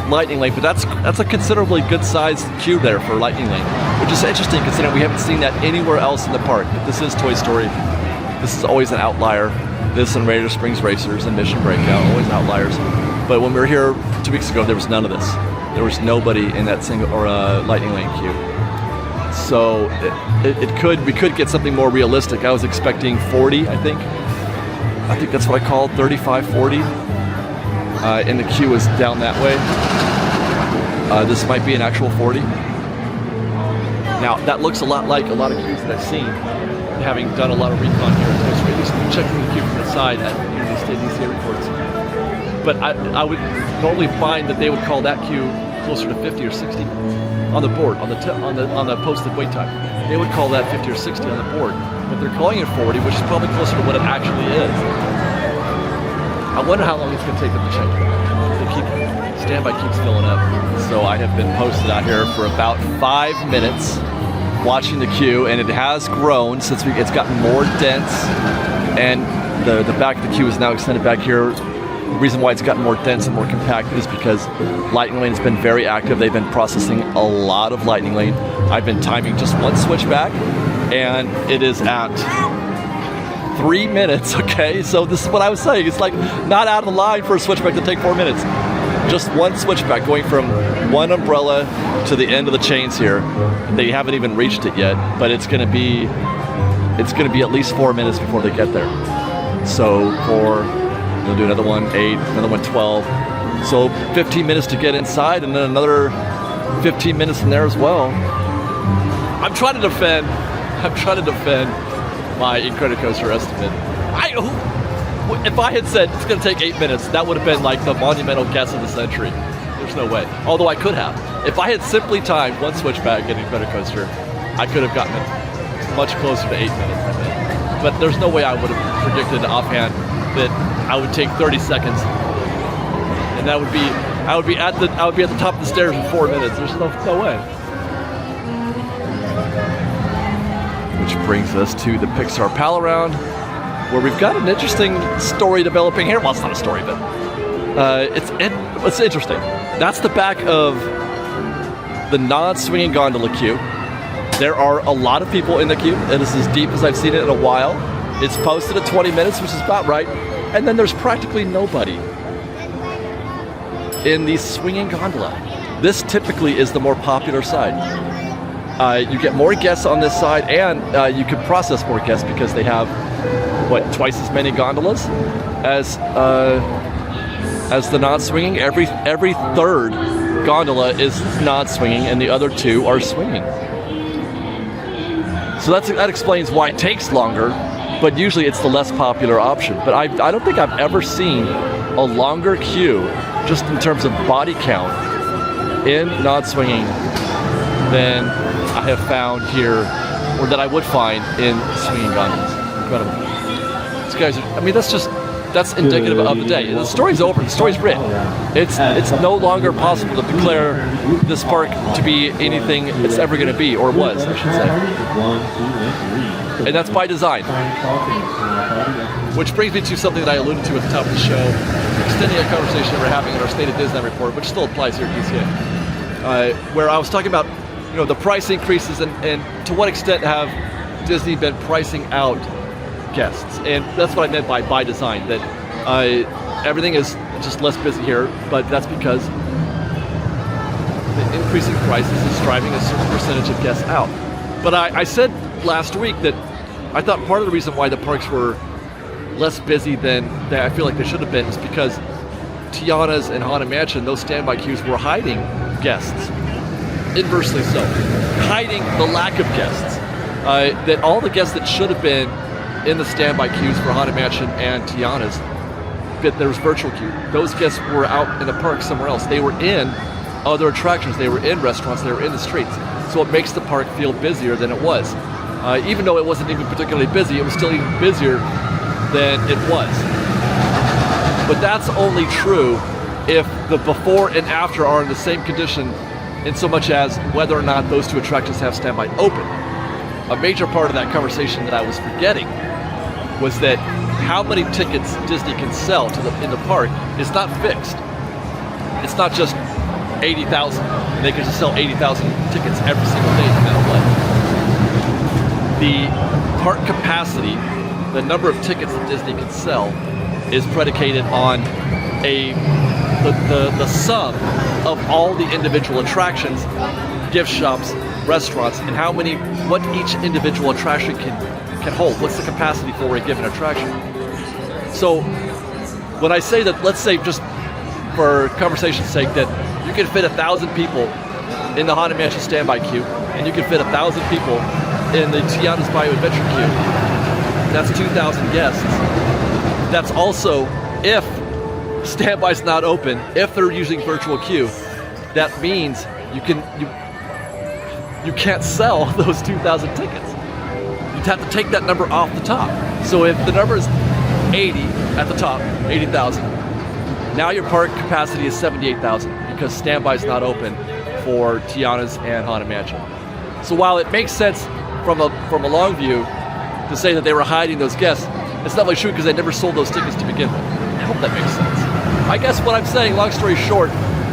Lightning Lane, but that's a considerably good sized queue there for Lightning Lane, which is interesting considering we haven't seen that anywhere else in the park. But this is Toy Story. This is always an outlier. This and Raider Springs Racers and Mission Breakout, always outliers. But when we were here 2 weeks ago, there was none of this. There was nobody in that single or Lightning Lane queue. So we could get something more realistic. I was expecting 40, I think that's what I called 35, 40. And the queue is down that way. This might be an actual 40. Now that looks a lot like a lot of queues that I've seen, having done a lot of recon here at Toy Story, at least checking the queue from the side at the State of DCA reports. But I would normally find that they would call that queue closer to 50 or 60 on the board, on the posted wait time. They would call that 50 or 60 on the board, but they're calling it 40, which is probably closer to what it actually is. I wonder how long it's going to take them to check it. Standby keeps filling up. So I have been posted out here for about 5 minutes watching the queue, and it has grown since it's gotten more dense, and the back of the queue is now extended back here. The reason why it's gotten more dense and more compact is because Lightning Lane has been very active. They've been processing a lot of Lightning Lane. I've been timing just one switchback, and it is at 3 minutes, okay? So this is what I was saying. It's like not out of the line for a switchback to take 4 minutes. Just one switchback going from one umbrella to the end of the chains here. They haven't even reached it yet, but it's gonna be at least 4 minutes before they get there. So they'll do another one 8, another one 12. So 15 minutes to get inside, and then another 15 minutes in there as well. I'm trying to defend my Incredicoaster estimate. If I had said it's going to take 8 minutes, that would have been like the monumental guess of the century. There's no way. Although I could have. If I had simply timed one switchback in Incredicoaster, I could have gotten it much closer to 8 minutes, I think. But there's no way I would have predicted offhand that I would take 30 seconds, and I would be at the top of the stairs in 4 minutes. There's no way. Which brings us to the Pixar Pal Around, where we've got an interesting story developing here. Well, it's not a story, but it's interesting. That's the back of the non-swinging gondola queue. There are a lot of people in the queue. It is as deep as I've seen it in a while. It's posted at 20 minutes, which is about right. And then there's practically nobody in the swinging gondola. This typically is the more popular side. You get more guests on this side, and you can process more guests because they have, twice as many gondolas as the non-swinging. Every third gondola is non-swinging, and the other two are swinging. So that explains why it takes longer, but usually it's the less popular option. But I don't think I've ever seen a longer queue, just in terms of body count, in non-swinging than I have found here, or that I would find in swinging gondolas. Incredible. These guys are, that's indicative of the day. The story's over, the story's written. It's no longer possible to declare this park to be anything it's ever going to be, or was, I should say. And that's by design. Which brings me to something that I alluded to at the top of the show, extending a conversation that we're having in our State of Disneyland report, which still applies here at DCA, where I was talking about the price increases and to what extent have Disney been pricing out guests. And that's what I meant by design, that everything is just less busy here, but that's because the increasing prices is driving a certain percentage of guests out. But I said last week that I thought part of the reason why the parks were less busy than I feel like they should have been is because Tiana's and Haunted Mansion, those standby queues were hiding guests. Inversely so. Hiding the lack of guests. That all the guests that should have been in the standby queues for Haunted Mansion and Tiana's, that there was virtual queue. Those guests were out in the park somewhere else. They were in other attractions. They were in restaurants. They were in the streets. So it makes the park feel busier than it was. Even though it wasn't even particularly busy, it was still even busier than it was. But that's only true if the before and after are in the same condition, in so much as whether or not those two attractions have standby open. A major part of that conversation that I was forgetting was that how many tickets Disney can sell in the park is not fixed. It's not just 80,000. They can just sell 80,000 tickets every single day, no matter what. The park capacity, the number of tickets that Disney can sell, is predicated on the sum of all the individual attractions, gift shops, restaurants and what each individual attraction can hold. What's the capacity for a given attraction? So when I say that, let's say just for conversation's sake that you can fit 1,000 people in the Haunted Mansion standby queue, and you can fit 1,000 people in the Tiana's Bayou Adventure queue. That's 2,000 guests. That's also if standby's not open, if they're using virtual queue. That means you can't sell those 2,000 tickets. You'd have to take that number off the top. So if the number is 80 at the top, 80,000, now your park capacity is 78,000 because standby's not open for Tiana's and Haunted Mansion. So while it makes sense from a long view to say that they were hiding those guests, it's not really true because they never sold those tickets to begin with. I hope that makes sense. I guess what I'm saying, long story short,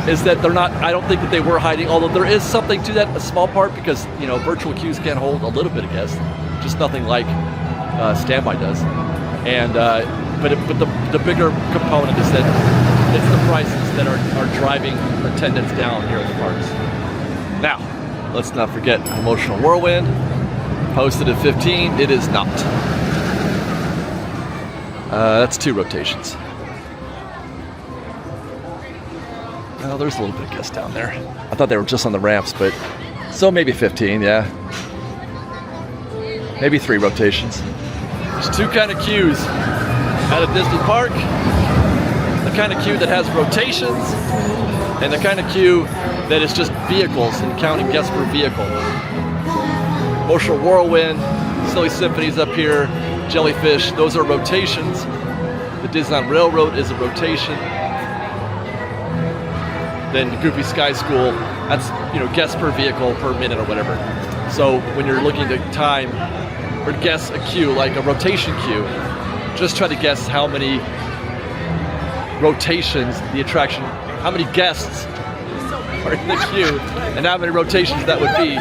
is that they're not, I don't think that they were hiding, although there is something to that, a small part, because, virtual queues can hold a little bit of guests, just nothing like standby does. And, but the bigger component is that it's the prices that are driving attendance down here in the parks. Now, let's not forget Emotional Whirlwind, posted at 15, it is not. That's 2 rotations. Well, there's a little bit of guests down there. I thought they were just on the ramps, but so maybe 15, yeah. Maybe 3 rotations. There's 2 kind of queues at a Disney park. The kind of queue that has rotations, and the kind of queue that is just vehicles and counting guests per vehicle. Emotional Whirlwind, Silly Symphony's up here, Jellyfish, those are rotations. The Disneyland Railroad is a rotation. Then Goofy Sky School, that's guests per vehicle per minute or whatever. So when you're looking to time or guess a queue, like a rotation queue, just try to guess how many rotations the attraction, how many guests are in the queue, and how many rotations that would be.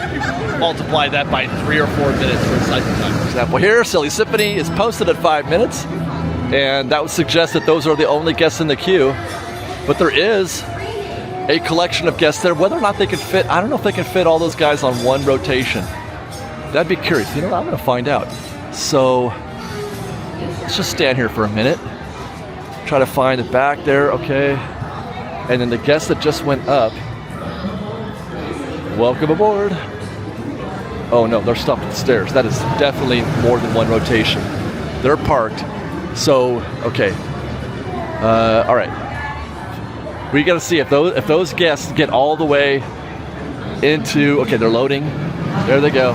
Multiply that by 3 or 4 minutes for cycle time. For example, here, Silly Symphony is posted at 5 minutes, and that would suggest that those are the only guests in the queue. But there is a collection of guests there. Whether or not they can fit, I don't know if they can fit all those guys on one rotation. That'd be curious. I'm going to find out. So let's just stand here for a minute. Try to find it back there, okay. And then the guests that just went up, welcome aboard. Oh no, they're stopped at the stairs. That is definitely more than one rotation. They're parked. So, okay. All right. We got to see if those guests get all the way into. Okay, they're loading. There they go.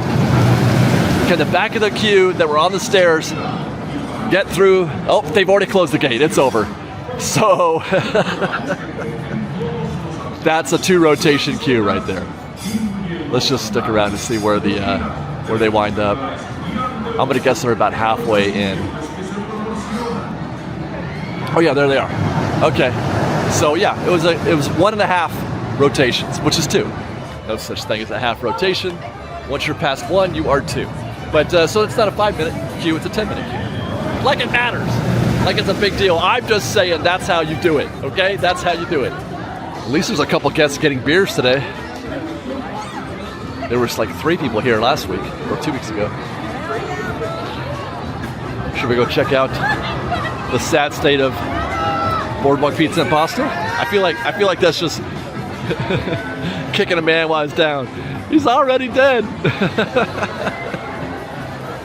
Can the back of the queue that were on the stairs get through? Oh, they've already closed the gate. It's over. So that's a 2 rotation queue right there. Let's just stick around to see where they wind up. I'm gonna guess they're about halfway in. Oh yeah, there they are. Okay, so yeah, it was 1.5 rotations, which is 2. No such thing as a half rotation. Once you're past 1, you are 2. But so it's not a 5-minute queue; it's a 10-minute queue. Like it matters. Like it's a big deal. I'm just saying that's how you do it. Okay, that's how you do it. At least there's a couple guests getting beers today. There was like 3 people here last week, or 2 weeks ago. Should we go check out the sad state of Boardwalk Pizza and Pasta? I feel like that's just kicking a man while he's down. He's already dead.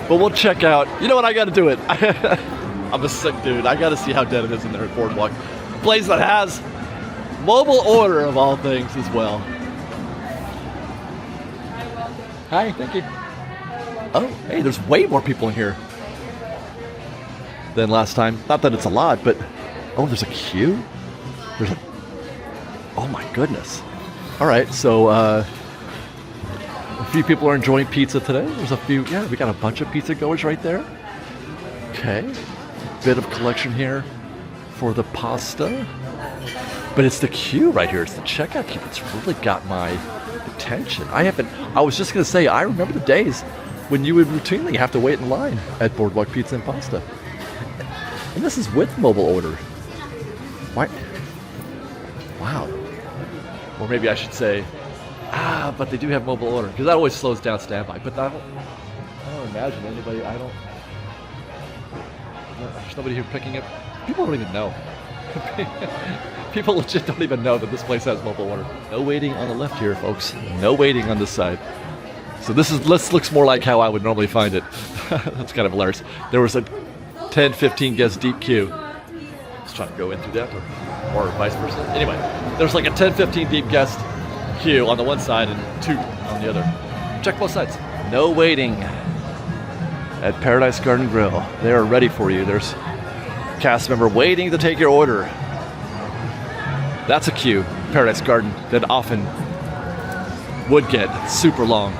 But we'll check out. You know what? I got to do it. I'm a sick dude. I got to see how dead it is in there at Boardwalk. A place that has mobile order of all things as well. Hi, thank you. Oh, hey, there's way more people in here than last time. Not that it's a lot, but oh, there's a queue. Oh my goodness. All right, so a few people are enjoying pizza today. There's a few. Yeah, we got a bunch of pizza goers right there. Okay, bit of collection here for the pasta, but it's the queue right here. It's the checkout queue that's really got my attention. I was just gonna say, I remember the days when you would routinely have to wait in line at Boardwalk Pizza and Pasta. And this is with mobile order. Why? Wow. Or maybe I should say, But they do have mobile order, because that always slows down standby. But I don't imagine anybody, there's nobody here picking it. People don't even know. People legit don't even know that this place has mobile order. No waiting on the left here, folks. No waiting on this side. So this looks more like how I would normally find it. That's kind of hilarious. There was a 10, 15 guest deep queue. I was trying to go in through that, or vice versa. Anyway, there's like a 10, 15 deep guest queue on the one side and 2 on the other. Check both sides. No waiting at Paradise Garden Grill. They are ready for you. There's a cast member waiting to take your order. That's a queue, Paradise Garden, that often would get super long.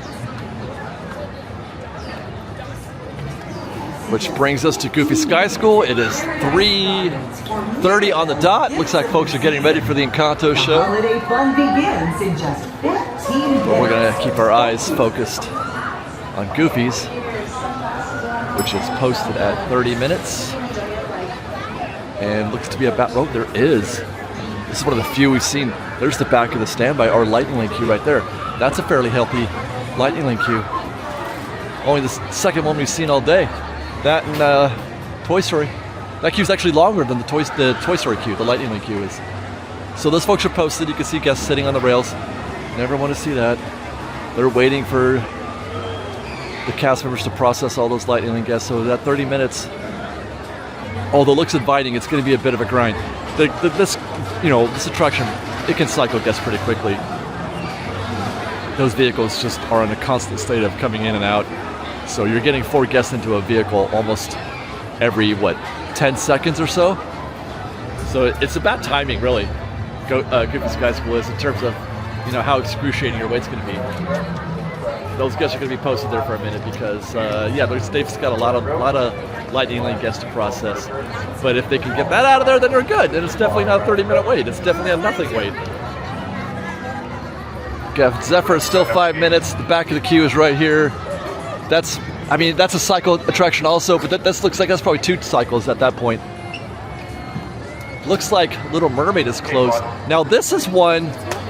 Which brings us to Goofy Sky School. It is 3:30 on the dot. Looks like folks are getting ready for the Encanto show. Holiday fun begins in just 15 minutes. But we're gonna keep our eyes focused on Goofy's, which is posted at 30 minutes. And looks to be about, oh, there is. This is one of the few we've seen. There's the back of the standby, our Lightning Lane queue right there. That's a fairly healthy Lightning Lane queue. Only the second one we've seen all day. That and Toy Story. That queue's actually longer than the Toy Story queue, the Lightning Lane queue is. So those folks are posted. You can see guests sitting on the rails. Never want to see that. They're waiting for the cast members to process all those Lightning Lane guests. So that 30 minutes, although it looks inviting, it's going to be a bit of a grind. This attraction, it can cycle guests pretty quickly. Those vehicles just are in a constant state of coming in and out. So you're getting 4 guests into a vehicle almost every, 10 seconds or so? So it's about timing, really. Goofy Sky School is in terms of, how excruciating your wait's going to be. Those guests are going to be posted there for a minute because, they've got a lot of Lightning Lane guests to process. But if they can get that out of there, then they're good. And it's definitely not a 30-minute wait. It's definitely a nothing wait. Zephyr is still 5 minutes. The back of the queue is right here. That's a cycle attraction also, but that looks like that's probably 2 cycles at that point. Looks like Little Mermaid is closed. Now this is one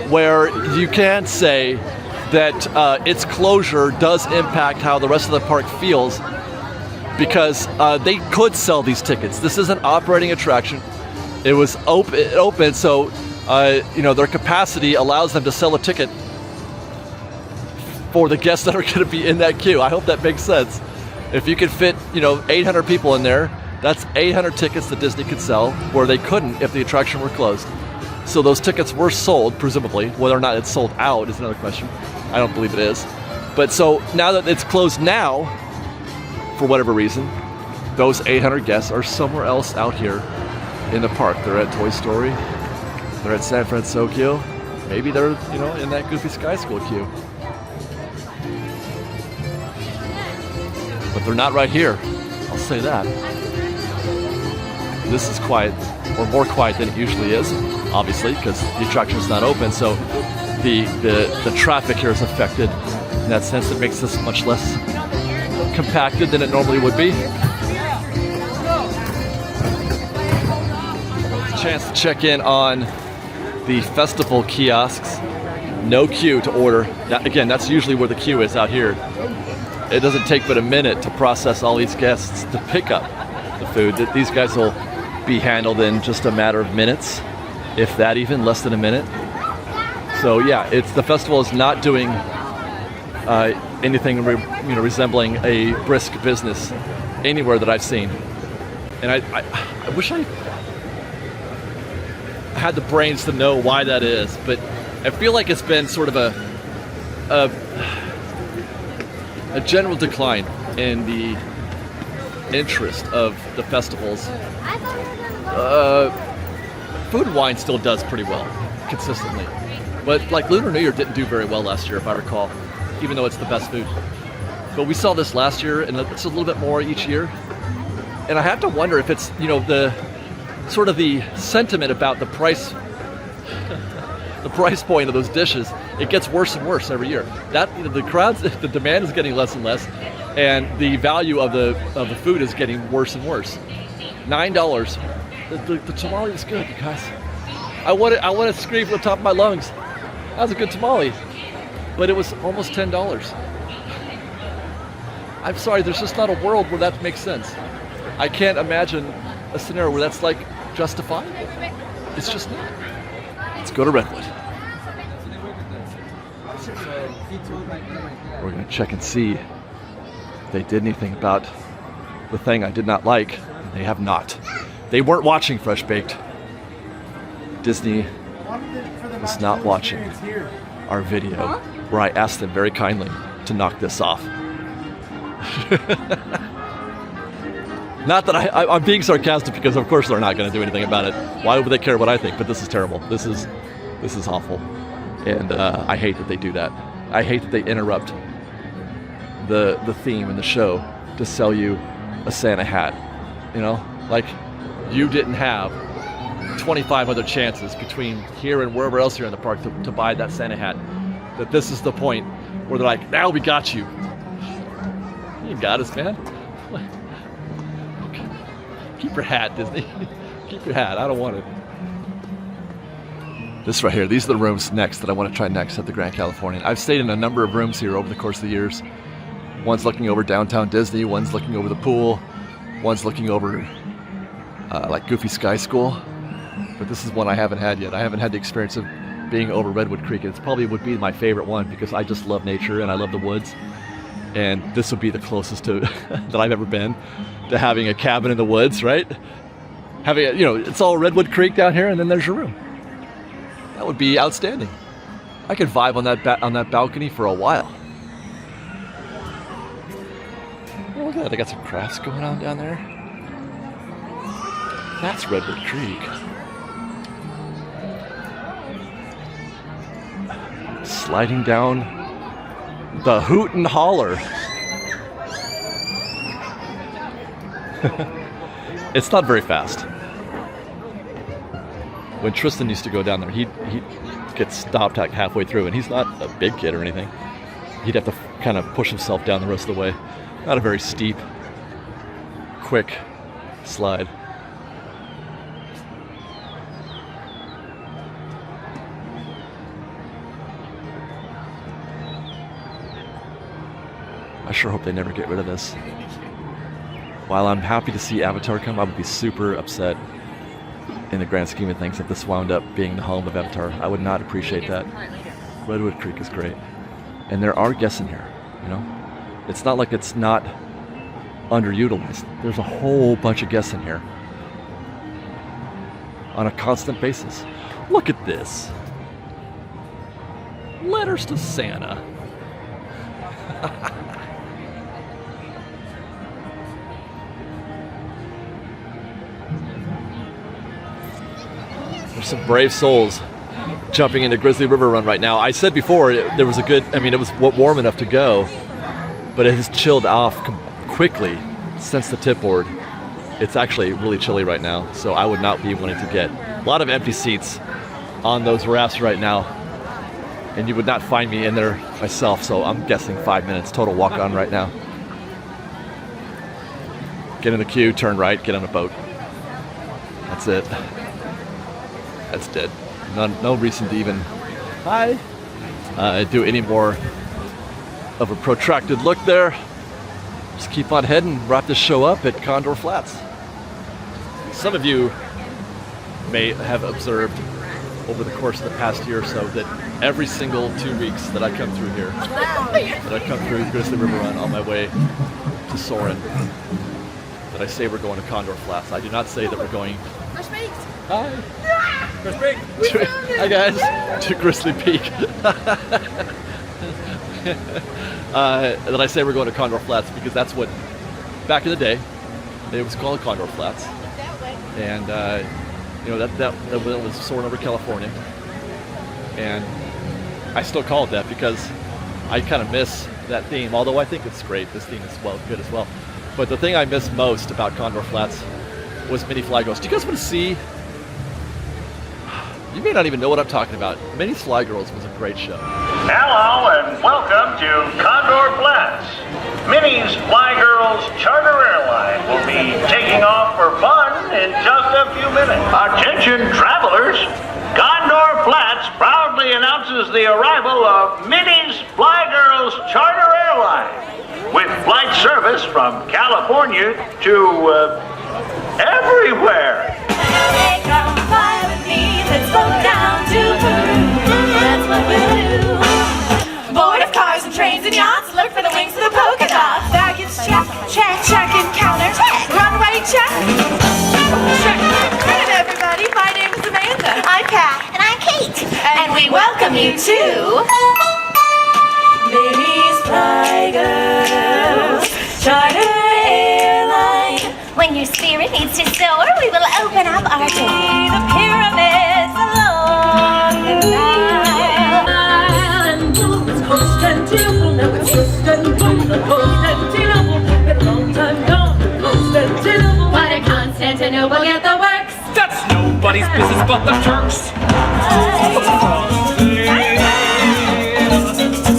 where you can say that its closure does impact how the rest of the park feels, because they could sell these tickets. This is an operating attraction. It was open, so their capacity allows them to sell a ticket for the guests that are going to be in that queue. I hope that makes sense. If you could fit, 800 people in there, that's 800 tickets that Disney could sell, where they couldn't if the attraction were closed. So those tickets were sold, presumably. Whether or not it's sold out is another question. I don't believe it is. But so now that it's closed now, for whatever reason, those 800 guests are somewhere else out here in the park. They're at Toy Story. They're at San Francisco. Maybe they're, in that Goofy Sky School queue. But they're not right here. I'll say that. This is quiet, or more quiet than it usually is, obviously, because the attraction's not open. So the traffic here is affected. In that sense, it makes this much less compacted than it normally would be. Chance to check in on the festival kiosks. No queue to order. Again, that's usually where the queue is out here. It doesn't take but a minute to process all these guests to pick up the food. These guys will be handled in just a matter of minutes, if that even, less than a minute. So yeah, the festival is not doing anything resembling a brisk business anywhere that I've seen. And I wish I had the brains to know why that is, but I feel like it's been sort of a general decline in the interest of the festivals. Food and wine still does pretty well, consistently. But like Lunar New Year didn't do very well last year, if I recall, even though it's the best food. But we saw this last year, and it's a little bit more each year. And I have to wonder if it's, the sort of the sentiment about the price the price point of those dishes, it gets worse and worse every year. The demand is getting less and less, and the value of the food is getting worse and worse. $9. The tamale is good, you guys. I want to scream from the top of my lungs. That was a good tamale. but it was almost $10. I'm sorry, there's just not a world where that makes sense. I can't imagine a scenario where that's like justifiable. It's just not. Let's go to Redwood. We're gonna check and see if they did anything about the thing I did not like. They have not. They weren't watching FreshBaked. Disney was not watching our video where I asked them very kindly to knock this off. Not that I'm being sarcastic, because of course they're not going to do anything about it. Why would they care what I think? But this is terrible. This is awful, and I hate that they do that. I hate that they interrupt the theme in the show to sell you a Santa hat. You know, like you didn't have 25 other chances between here and wherever else you're in the park to buy that Santa hat. That this is the point where they're like, now we got you. You got us, man. Keep your hat, Disney. Keep your hat. I don't want it. This right here, these are the rooms next that I want to try next at the Grand Californian. I've stayed in a number of rooms here over the course of the years. One's looking over downtown Disney, one's looking over the pool, one's looking over like Goofy Sky School. But this is one I haven't had yet. I haven't had the experience of being over Redwood Creek. It probably would be my favorite one because I just love nature and I love the woods. And this would be the closest to that I've ever been to having a cabin in the woods, right? Having a, you know, it's all Redwood Creek down here, and then there's your room. That would be outstanding. I could vibe on that balcony for a while. Oh, look at that! They got some crafts going on down there. That's Redwood Creek. Sliding down the Hoot and Holler. It's not very fast. When Tristan used to go down there, he'd get stopped like halfway through, and he's not a big kid or anything. He'd have to kind of push himself down the rest of the way. Not a very steep, quick slide. I sure hope they never get rid of this. While I'm happy to see Avatar come, I would be super upset in the grand scheme of things if this wound up being the home of Avatar. I would not appreciate that. Redwood Creek is great. And there are guests in here, you know? It's not like it's not underutilized. There's a whole bunch of guests in here on a constant basis. Look at this. Letters to Santa. There's some brave souls jumping into Grizzly River Run right now. I said before there was a good, I mean, it was warm enough to go, but it has chilled off quickly since the tip board. It's actually really chilly right now, so I would not be wanting to get a lot of empty seats on those rafts right now, and you would not find me in there myself, so I'm guessing 5 minutes total walk on right now. Get in the queue, turn right, get on a boat. That's it. That's dead. No reason to even do any more of a protracted look there. Just keep on heading, wrap this show up at Condor Flats. Some of you may have observed over the course of the past year or so that every single 2 weeks that I come through here, that I come through Grizzly River Run on my way to Soarin', that I say we're going to Condor Flats. I do not say that we're going... FreshBaked! Hi! FreshBaked! Hi guys! To Grizzly Peak. That I say we're going to Condor Flats because that's what, back in the day, it was called Condor Flats. And you know, that was soaring over California. And I still call it that because I kind of miss that theme, although I think it's great. This theme is good as well. But the thing I miss most about Condor Flats was Mini Fly Girls. Do you guys want to see? You may not even know what I'm talking about. Mini Fly Girls was a great show. Hello and welcome to Condor Flats. Minnie's Fly Girls Charter Airline will be taking off for fun in just a few minutes. Attention travelers, Condor Flats proudly announces announces the arrival of Minnie's Fly Girls Charter Airline with flight service from California to everywhere. Hey, come fly with me. Let's go down to Peru. That's what we'll do. Board of cars and trains and yachts. Look for the wings of the polka dot. Baggage check, check, check and counter. Check. Runway check. Check. Good, everybody. My name is Amanda. I'm Pat. And I'm Kate. And we welcome you to Minnie's Fly Girls Charter Airline. When your spirit needs to soar, we will open up our door. See the pyramids along the Nile. And it's Constantinople, now it's Constantinople, Constantinople. Been a long time gone, Constantinople. Why did Constantinople get the works? That's nobody's business but the Turks.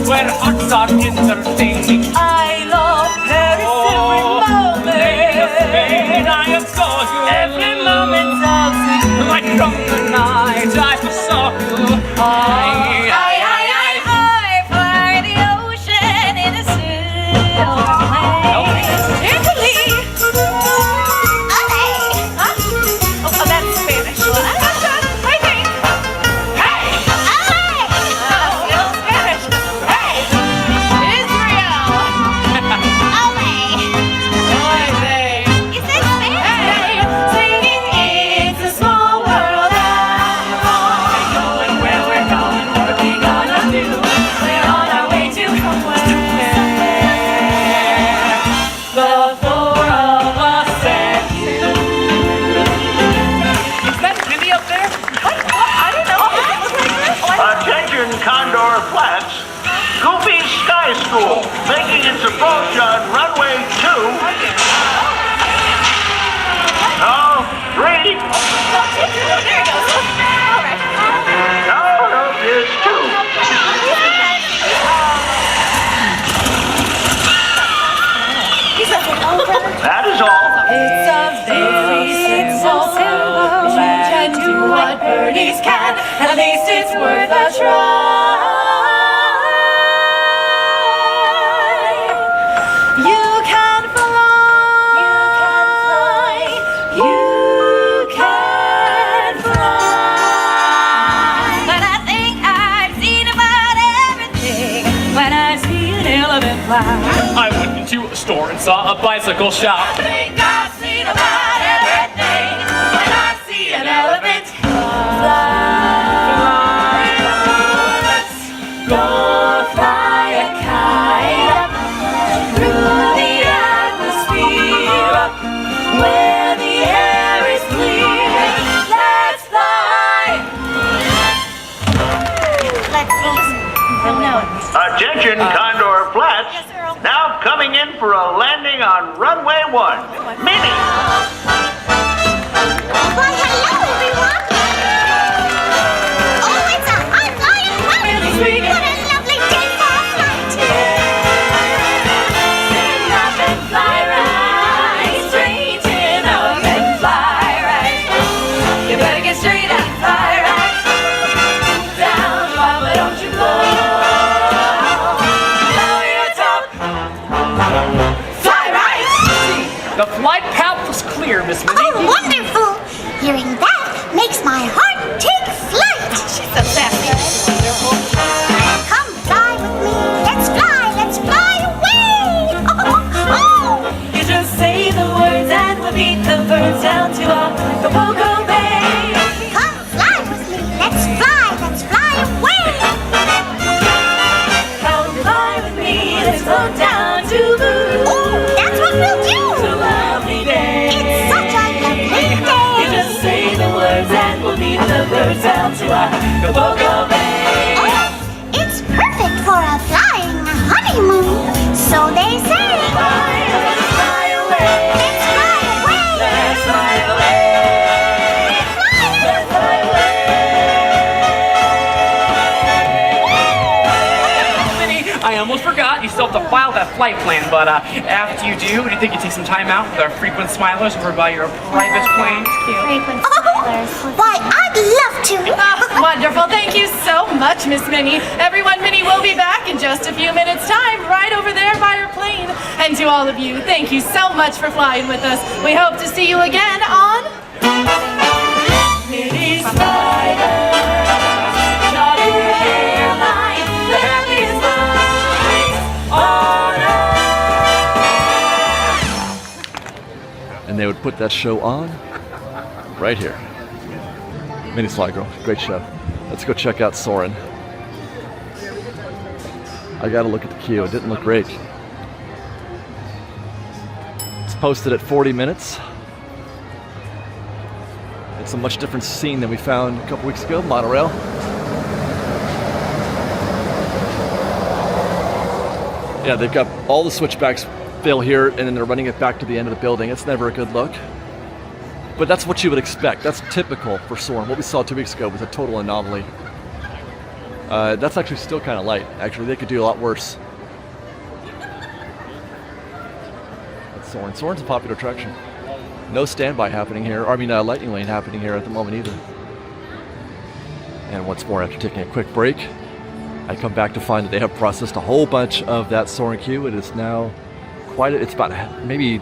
Where hearts are entertaining. I love Paris every moment. Spain, I adore you. Every moment of the Like from the night I saw you. I fly the ocean in a silver plane. Italy. Huh? Oh, that's Spanish. I think. Hey. Still Spanish. Hey. Israel. Is that Spanish? Hey. Singing It's a Small World. Going where we're going, what are we gonna do? We're on our way to somewhere. The four of us and you. Is that Minnie up there? What? I don't know. Does it look like this? Attention Condor Flats. Goofy Sky School making its approach on runway 2. No, 3. There it goes. All right. No, it's 2. That is all. It's a very simple you can do what birdies can. At least it's worth a try. You can fly. You can fly. But I think I've seen about everything when I see an elephant fly. I went into a store and saw a bicycle shop. I think I've seen about everything when I see an elephant fly. Let's go fly a kite up through the atmosphere, up where the air is clear. Let's fly. Let's see. Oh no. Attention Condor Flats. Yes, Earl. Now coming in for a landing on runway 1. Minnie. Why, hello, everyone. Oh, it's a high-flying plane. What a lovely day for a flight. Spin up and fly right, straighten up and fly right. You better get straight up, fly right. Down, Papa, don't you blow. Blow your top. Fly right. The flight path was clear, Miss Minnie. Oh, wonderful. Hearing that makes my heart take flight. She's so sassy. Come fly with me. Let's fly away. Oh. You just say the words and we'll beat the birds down to Acapulco Bay. Come fly with me. Let's fly away. Come fly with me, let's go down to Peru. Oh, that's what we'll do. It's a lovely day. It's such a lovely day. You just say the words and we'll beat the birds down to Acapulco Bay. Oh, it's perfect for a flying honeymoon. So they say. Let's fly away. Let's fly away. Let's fly away. Let's fly away. Minnie, I I almost forgot. You still have to file that flight plan, but after you do you think you take some time out with our frequent smilers over by your private plane? Frequent smilers. Why, I'd love to. Wonderful. Thank you so much, Miss Minnie. Everyone, Minnie will be back in just a few minutes' time, right over there by her plane. And to all of you, thank you so much for flying with us. We hope to see you again on Minnie's Flyers. Charter Airline, the happiest flights on Earth. And they would put that show on right here. Minnie's Fly Girl, great show. Let's go check out Soarin'. I gotta look at the queue, it didn't look great. It's posted at 40 minutes. It's a much different scene than we found a couple weeks ago, monorail. Yeah, they've got all the switchbacks fill here and then they're running it back to the end of the building. It's never a good look. But that's what you would expect. That's typical for Soarin'. What we saw 2 weeks ago was a total anomaly. That's actually still kind of light. Actually, they could do a lot worse. That's Soarin'. Soarin's a popular attraction. No standby happening here. I mean, lightning lane happening here at the moment either. And once more, after taking a quick break, I come back to find that they have processed a whole bunch of that Soarin' queue. It is now it's about maybe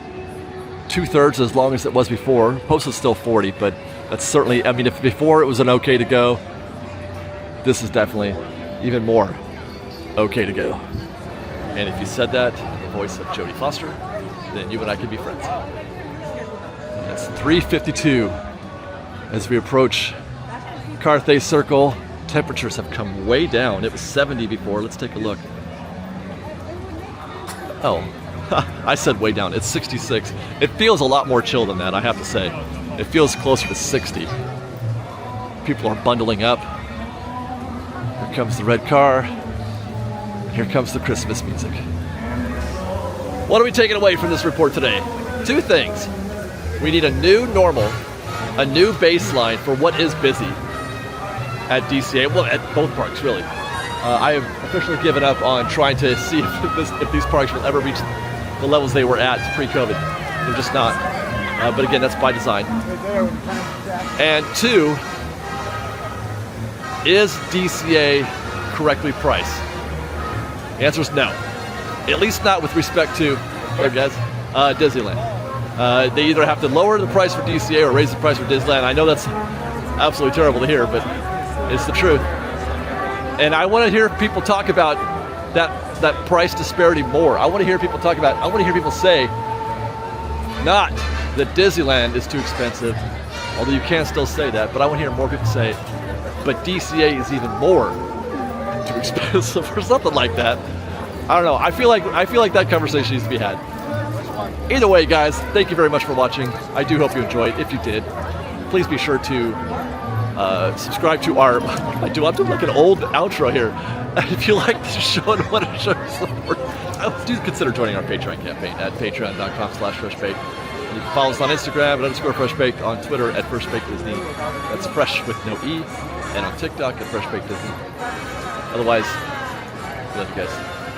2/3 as long as it was before. Post is still 40, but that's certainly, I mean, if before it was an okay to go, this is definitely even more okay to go. And if you said that in the voice of Jodie Foster, then you and I could be friends. It's 3:52 as we approach Carthay Circle. Temperatures have come way down. It was 70 before. Let's take a look. Oh, I said way down. It's 66. It feels a lot more chill than that, I have to say. It feels closer to 60. People are bundling up. Here comes the red car. Here comes the Christmas music. What are we taking away from this report today? 2 things. We need a new normal, a new baseline for what is busy at DCA, well, at both parks, really. I have officially given up on trying to see if these parks will ever reach the levels they were at pre-COVID. They're just not. But again, that's by design. And 2, is DCA correctly priced? The answer is no. At least not with respect to, Disneyland. They either have to lower the price for DCA or raise the price for Disneyland. I know that's absolutely terrible to hear, but it's the truth. And I want to hear people talk about that price disparity more. I want to hear people say, not that Disneyland is too expensive, although you can still say that, but I want to hear more people say, but DCA is even more too expensive or something like that. I don't know. I feel like that conversation needs to be had. Either way, guys, thank you very much for watching. I do hope you enjoyed. If you did, please be sure to subscribe to our... I'm doing like an old outro here. If you like the show and want to show your support, do consider joining our Patreon campaign at patreon.com/FreshBaked. You can follow us on Instagram at _FreshBaked, on Twitter at FreshBakedDisney. That's fresh with no E. And on TikTok at FreshBakedDisney. Otherwise, I love you guys.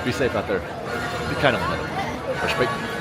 Be safe out there. Be kind of one another. FreshBaked.